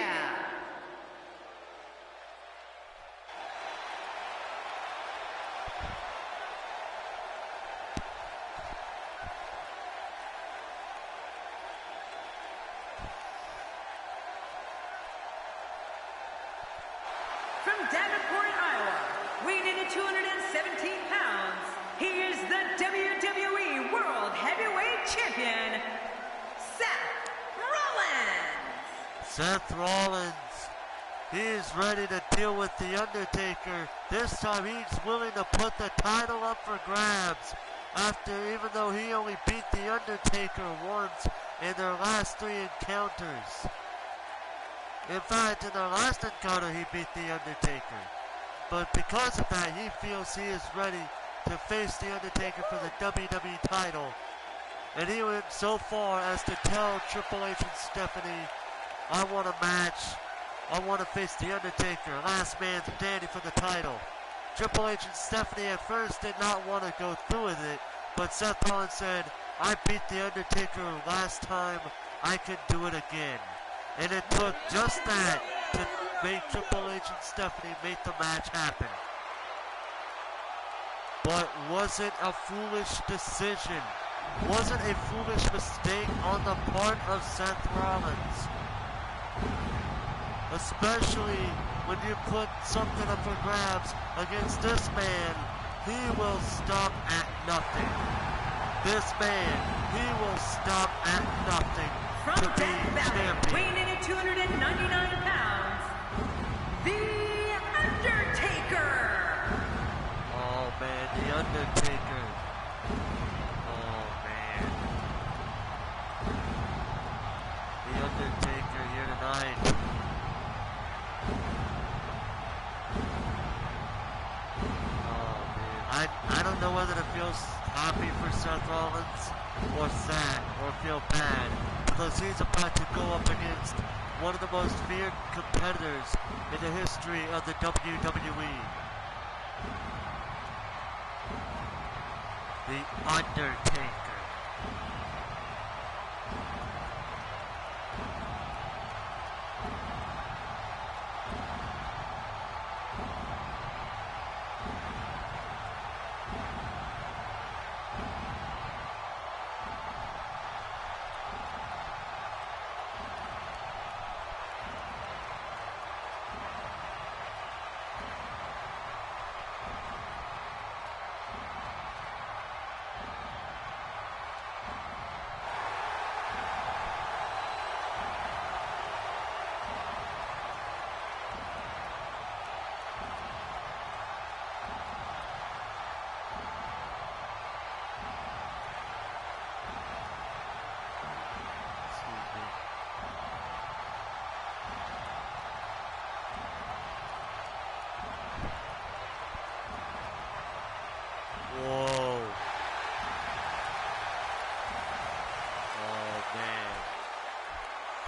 217 pounds, he is the WWE World Heavyweight Champion, Seth Rollins. Seth Rollins, he is ready to deal with The Undertaker. This time he's willing to put the title up for grabs after, even though he only beat The Undertaker once in their last 3 encounters. In fact, in their last encounter he beat The Undertaker. But because of that, he feels he is ready to face The Undertaker for the WWE title. And he went so far as to tell Triple H and Stephanie, I want a match. I want to face The Undertaker, last man standing for the title. Triple H and Stephanie at first did not want to go through with it, but Seth Rollins said, I beat The Undertaker last time, I can do it again. And it took just that to make Triple H and Stephanie make the match happen. But was it a foolish decision? Was it a foolish mistake on the part of Seth Rollins? Especially when you put something up for grabs against this man, he will stop at nothing. This man, he will stop at nothing From to be Death Valley, champion. weighing in at 299 pounds, The Undertaker. Oh man, The Undertaker. Oh man. The Undertaker here tonight. I don't know whether to feel happy for Seth Rollins or sad or feel bad, because he's about to go up against one of the most feared competitors in the history of the WWE. The Undertaker.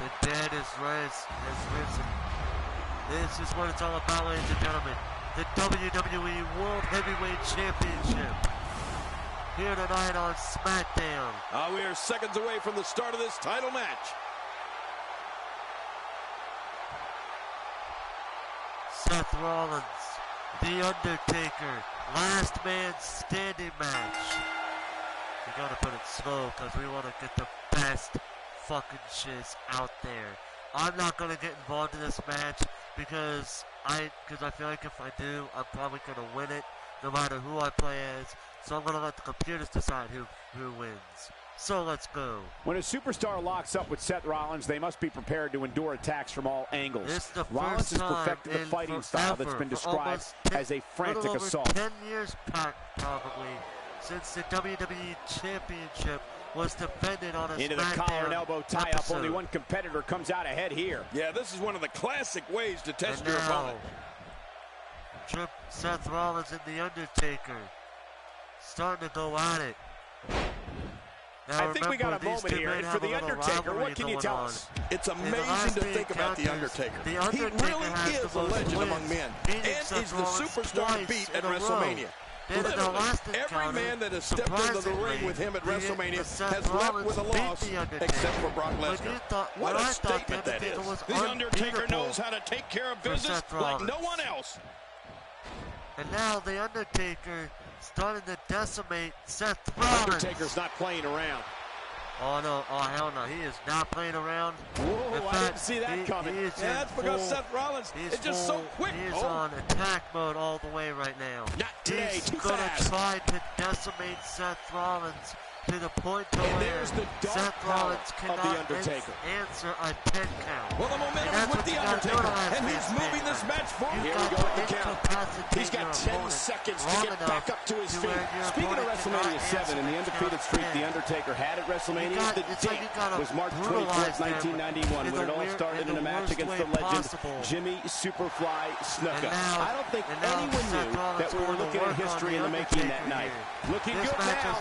The dead has risen. This is what it's all about, ladies and gentlemen. The WWE World Heavyweight Championship. Here tonight on Smackdown. We are seconds away from the start of this title match. Seth Rollins, The Undertaker, last man standing match. We gotta put it slow because we want to get the best fucking shiz out there. I'm not gonna get involved in this match because I feel like if I do, I'm probably gonna win it no matter who I play as. So I'm gonna let the computers decide who wins. So let's go. When a superstar locks up with Seth Rollins, they must be prepared to endure attacks from all angles. Rollins has perfected the fighting style that's been described as a frantic assault. 10 years probably since the WWE Championship was defended on a into the collar and elbow tie-up. Only one competitor comes out ahead here. Yeah, this is one of the classic ways to test your opponent. Seth Rollins and The Undertaker starting to go at it. Now, I think we got a moment here. And for The Undertaker, what can you tell us? It's amazing to think about The Undertaker. He really is a legend among men. And he's the superstar to beat at WrestleMania. Every man that has stepped into the ring with him at WrestleMania has left with a loss, except for Brock Lesnar. What a statement that is. The Undertaker knows how to take care of business like no one else. And now The Undertaker starting to decimate Seth Rollins. Undertaker's not playing around. Oh, no. Oh, hell no. He is not playing around. Whoa, I didn't see that coming. He is That's because Seth Rollins is just so quick. He is on attack mode all the way right now. Not today, He's too going to fast. try to decimate Seth Rollins to the point to And where there's the dark Seth power Rollins of cannot The Undertaker. answer a 10 count. Well, the momentum is with The Undertaker, and he's moving this match forward. Here we go with the count. He's got 10 seconds to get back up to his feet. Speaking of WrestleMania 7 and the undefeated streak The Undertaker had at WrestleMania, the date was March 24th, 1991, when it all started in a match against the legend Jimmy Superfly Snuka. I don't think anyone knew that we were looking at history in the making that night. Looking good now.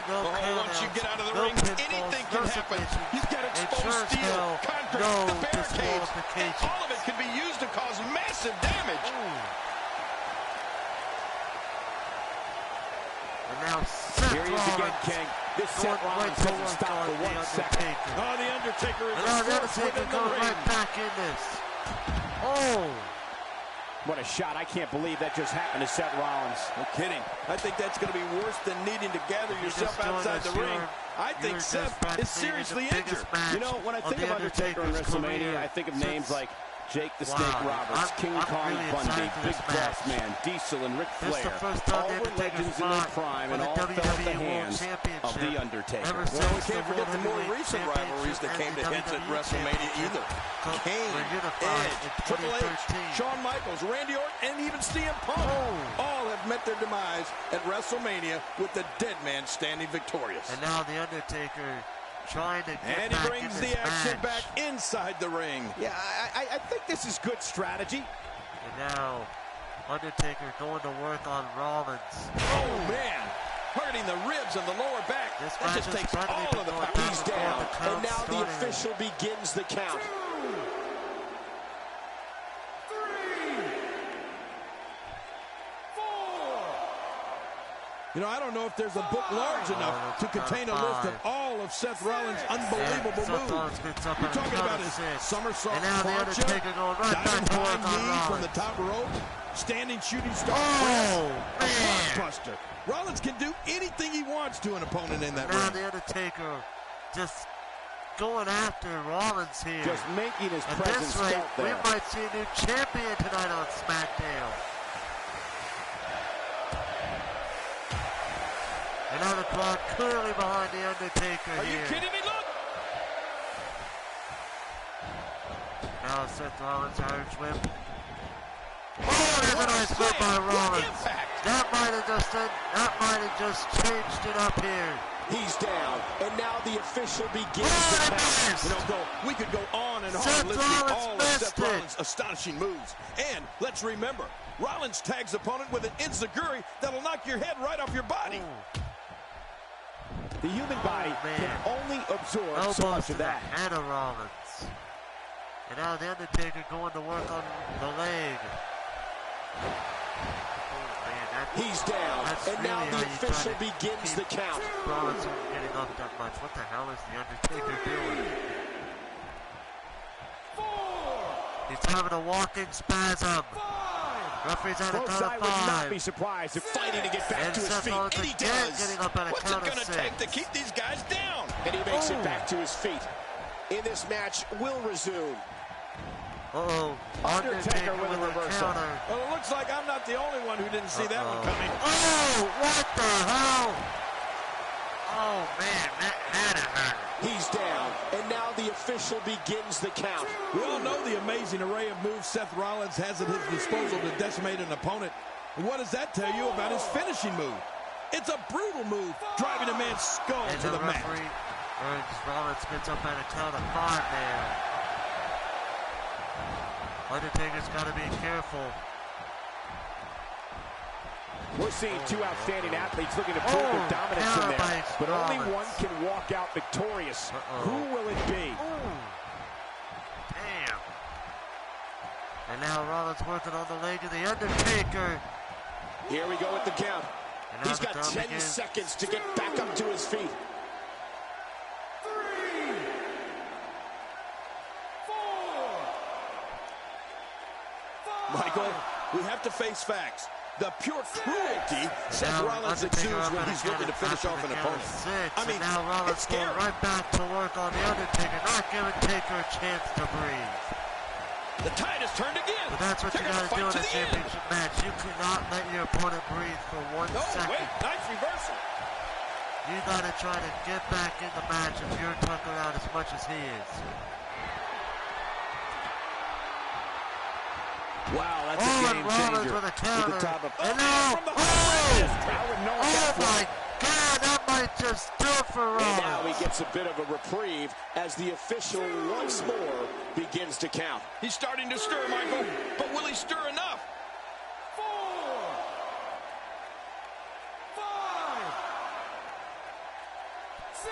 Once you get out of the ring, anything can happen. You've got exposed steel, concrete, the barricades, and all of it can be used to cause massive damage. And now Seth Here he is again, Rollins King. This Seth Rollins doesn't stop for 1 second. Oh, The Undertaker is and now the a force Undertaker within the goes ring. right back in this. Oh! What a shot. I can't believe that just happened to Seth Rollins. No kidding. I think that's going to be worse than needing to gather yourself outside the ring. I think Seth is seriously injured. You know, when I think of Undertaker and WrestleMania, I think of names like Jake the Snake Roberts, King Kong Bundy, Big Boss Man, Diesel, and Ric Flair. All were legends in their prime and all fell at the hands of The Undertaker. Well, we can't forget the more recent rivalries that came to heads at WrestleMania either. Kane, Edge, Triple H, Shawn Michaels, Randy Orton, and even CM Punk. All have met their demise at WrestleMania with the dead man standing victorious. And now The Undertaker trying to get And he back brings in this the action match. back inside the ring. Yeah, I think this is good strategy. And now Undertaker going to work on Rollins. Oh, man. Hurting the ribs and the lower back. This That match just is takes suddenly all of the going power. down. He's down, count and now the starting. official begins the count. You know, I don't know if there's a book large enough to contain a list of all of Seth Rollins' unbelievable moves. You're talking about his somersault, and now The plancha, Undertaker going right back diving to work high on knee from Rollins. the top rope, standing shooting star Oh, press, a man. buster. Rollins can do anything he wants to an opponent in that Now ring. The Undertaker just going after Rollins here. Just making his At presence this rate, felt we there. might see a new champion tonight on Smackdown. And now the crowd clearly behind The Undertaker Are here. you kidding me? Look! Now Seth Rollins, Irish whip. Oh, there's a nice whip by Rollins. That might have just changed it up here. He's down, and now the official begins Oh, the and count. missed. You know, we could go on and on Seth listing Rollins all of missed Seth it. Rollins' astonishing moves. And let's remember, Rollins tags opponent with an enziguri that'll knock your head right off your body. The human body man. can only absorb Elbows so much to of the that. head of Rollins. And now The Undertaker going to work on the leg. Oh, man, He's down, that's and now really the how you try official to begins the keep count. Rollins from getting up that much. What the hell is The Undertaker doing? He's having a walking spasm. Referee's at a Folks, count I of would not 5. be surprised if fighting to get back And to his Seth feet, Rollins and he again does. getting up at a What's it count going of to 6. take to keep these guys down? And he makes Oh. it back to his feet. In this match, will resume. Uh-oh. Undertaker with a reversal. counter. Well, it looks like I'm not the only one who didn't see that one coming. Oh, what the hell? Oh, man, that had to hurt. He's down, and now the official begins the count. We all know the amazing array of moves Seth Rollins has at his disposal to decimate an opponent. And what does that tell you about his finishing move? It's a brutal move, driving a man's skull And to the mat. referee, Rollins gets up at a count of 5 there. Undertaker's got to be careful. We're seeing two outstanding athletes looking to prove their dominance in there. But only one can walk out victorious. Who will it be? Damn. And now Rollins working on the leg of The Undertaker. Here we go with the count. And now He's the got count 10 begins. seconds to get back up to his feet. 3, 4, 5. Michael, we have to face facts. The pure cruelty Seth Rollins exudes when he's looking to finish off an opponent. I mean, now Rollins it's going scary. right back to work on the Undertaker, not giving Taker a chance to breathe. The tide has turned again. But that's what They're you got to do in a the end. championship match. You cannot let your opponent breathe for 1 second. Wait, nice reversal. You got to try to get back in the match if you're Tucker out as much as he is. Wow, that's a game changer. With a counter. With the top of, And now, from the oh my God, that might just do it for Rollins. And now he gets a bit of a reprieve as the official once more begins to count. He's starting to stir, Michael, but will he stir enough? 4, 5, 6.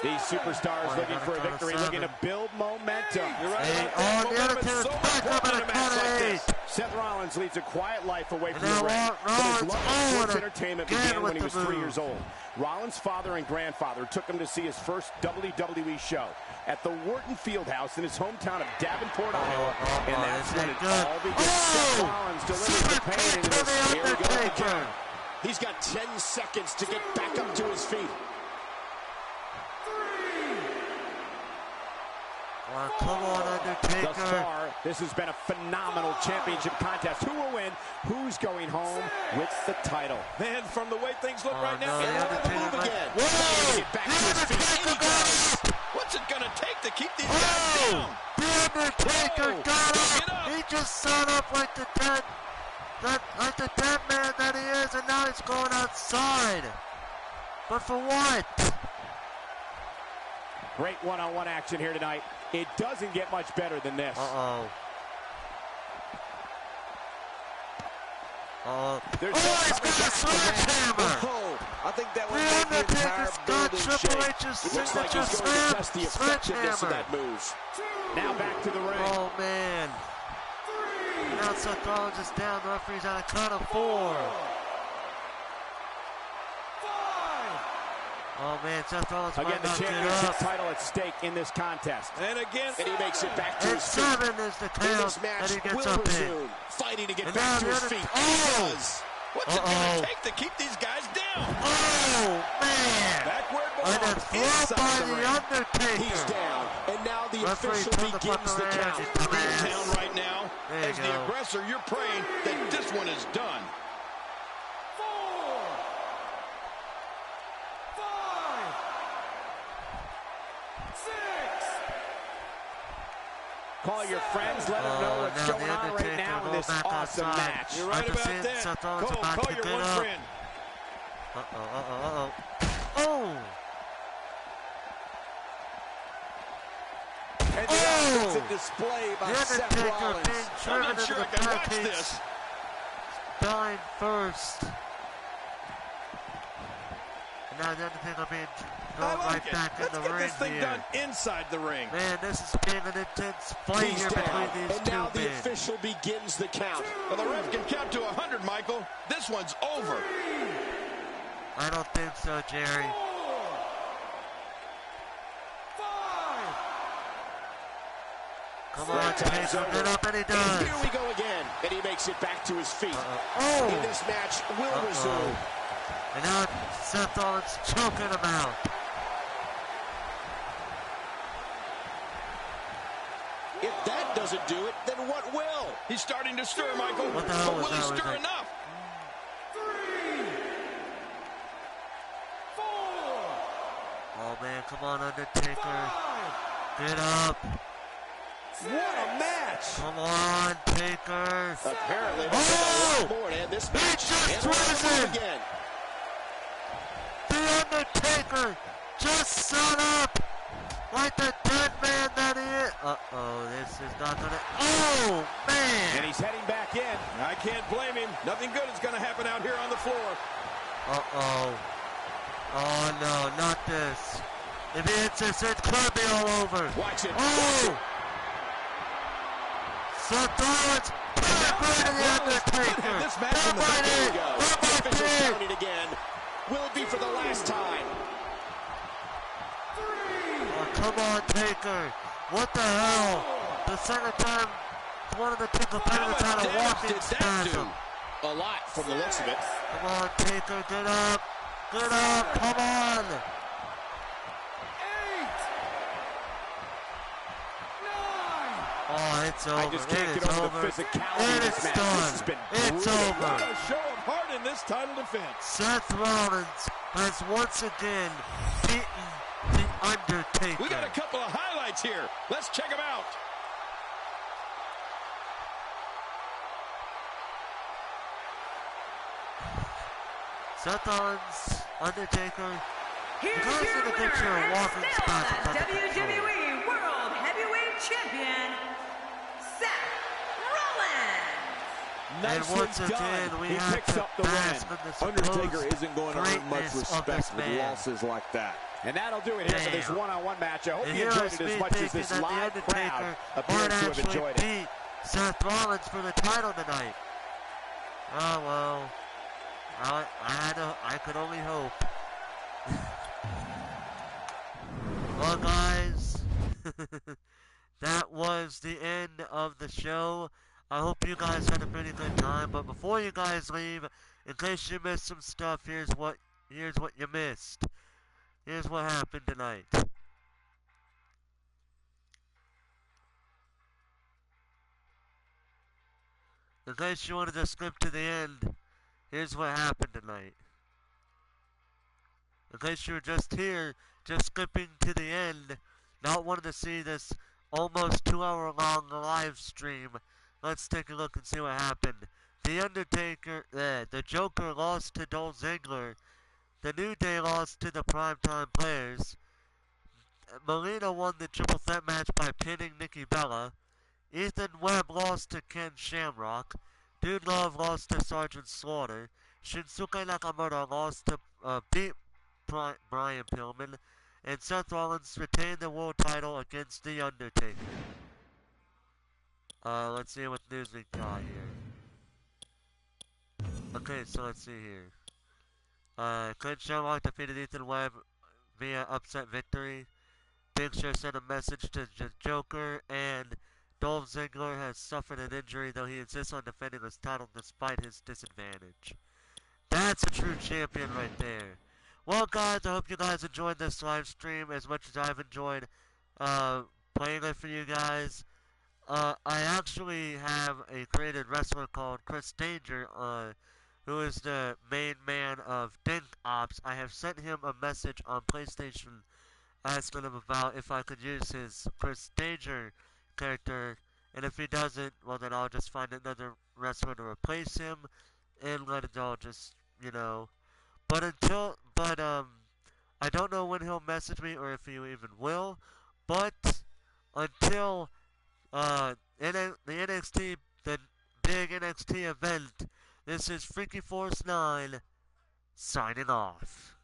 These superstars looking for a victory, looking to build momentum. You're right Hey, about that. the other Momentum is two so back up important in in a a match count like of this. 8. Seth Rollins leads a quiet life away from And the now ring, but his Rollins, love of sports and entertainment again began when with he was the 3 move. years old. Rollins' father and grandfather took him to see his first WWE show at the Wharton Fieldhouse in his hometown of Davenport, Iowa, and that's when it all began. Seth Rollins delivers the pain into this. Here we go again. He's got 10 seconds to get back up to his feet. Come on, Undertaker. Thus far, this has been a phenomenal championship contest. Who will win? Who's going home with the title? Man, from the way things look right now, no, and the on the Undertaker move might- again. Whoa! Get back to his feet. He does. What's it going to take to keep these guys down? The Undertaker Whoa, got get up. up. He just sat up like the dead man that he is, and now he's going outside. But for what? Great one-on-one action here tonight. It doesn't get much better than this. There's He's got a sledgehammer. Oh, I think that would The make the entire Undertaker's got building Triple shake. H's It looks like signature he's going to test the effectiveness of sledgehammer. that move. Now back to the ring. Oh, man. Now Seth Rollins is down. The referee's on a count of 4. Oh, man, Seth Rollins Again, might the not get championship up. title at stake in this contest. And again, And he makes it back to And his feet. 7 is the And count this that match he gets will up in. resume, fighting to get And back now to the his other- feet. Oh! He does. what's it going to take to keep these guys down? Oh, man. Back where it And belongs, it's thrown inside by the the ring. Undertaker. He's down. And now the Referee, official turn the begins fuck the around, count. you Being dumbass. down right now, There you as the go. aggressor, you're praying that this one is done. 4, 5, 6. Call your friends, let them know what's now going the on right Undertaker now in going this back awesome outside. match. You're right At the about scene, that. Seth Rollins Cole, about call to your get one up. friend. Oh! And the offensive display by The Seth Undertaker Rollins. being I'm driven not into sure the I can watch barricades. this. Dying first. And now the Undertaker being I going like right it. back Let's in the get ring this thing here. done inside the ring. Man, this is being an intense fight He's here down. between these And two now the men. official begins the count. Well, the ref can count to 100, Michael. This one's over. I don't think so, Jerry. 5. Come on, That time's Taker, over. get up, and he And does. here we go again. And he makes it back to his feet. Oh! And this match will resume. And now Seth Rollins choking him out. If that doesn't do it, then what will? He's starting to stir, Michael. What the hell but was will he that? Was stir it- enough? 3, 4, Oh, man, come on, Undertaker. 5. Get up. What a match! Come on, Taker. Apparently, Oh! there's a lot more to end this He match. just And we're on the was move in. again. The Undertaker just sat up like the dead man that he is. Uh-oh, this is not going to... Oh, man. And he's heading back in. I can't blame him. Nothing good is going to happen out here on the floor. Uh-oh. Oh, no, not this. If he hits this, it could be all over. Watch it. Oh! Seth Rollins, back right to the Undertaker. have this match in the Right back. Here in. we go. Right The back official's in. counting again. Will it be for the last time? 3, Oh, come on, Taker. What the hell? The second time one of the two competitors had a walking spasm. A lot from the looks of it. Come on, Taker, get up. Get up, come on. 8, 9. Oh, it's over. I just can't get over the physicality of this match. This has been It's brutal. over. What a show of heart in this title defense. Seth Rollins has once again beaten The Undertaker. We got a couple of highlights here. Let's check them out. Seth Rollins, Undertaker. Here's Guys your did a good winner show and walking still spasms the under control. WWE World Heavyweight Champion, Seth Rollins. And Nicely once done. again, we He have picks to up the bask win. in the Undertaker supposed isn't going to earn much greatness of respect this with man. losses like that. And that'll do it here for this Damn. one-on-one match. I hope And you here enjoyed is it as me much as thinking this that live The crowd Undertaker appears might to have actually enjoyed it. beat Seth Rollins for the title tonight. Oh, well. I could only hope. Well, guys, that was the end of the show. I hope you guys had a pretty good time. But before you guys leave, in case you missed some stuff, here's what you missed. Here's what happened tonight. In case you wanted to skip to the end, here's what happened tonight. In case you were just here, just skipping to the end, not wanting to see this almost 2-hour-long live stream, let's take a look and see what happened. The Joker lost to Dolph Ziggler. The New Day lost to the Primetime Players. Melina won the triple threat match by pinning Nikki Bella. Ethan Webb lost to Ken Shamrock. Dude Love lost to Sergeant Slaughter. Shinsuke Nakamura lost to beat Brian Pillman. And Seth Rollins retained the world title against The Undertaker. Let's see what news we got here. Okay, so let's see here. Ken Shamrock defeated Ethan Webb via upset victory. Big Show sent a message to Joker, and Dolph Ziggler has suffered an injury, though he insists on defending his title despite his disadvantage. That's a true champion right there. Well, guys, I hope you guys enjoyed this live stream as much as I've enjoyed playing it for you guys. I actually have a created wrestler called Chris Danger, who is the main man of Dink Ops. I have sent him a message on PlayStation asking him about if I could use his Chris Danger character, and if he doesn't, well then I'll just find another wrestler to replace him and let it all just, But I don't know when he'll message me or if he even will. But until the big NXT event, this is Freaky Force 9 signing off.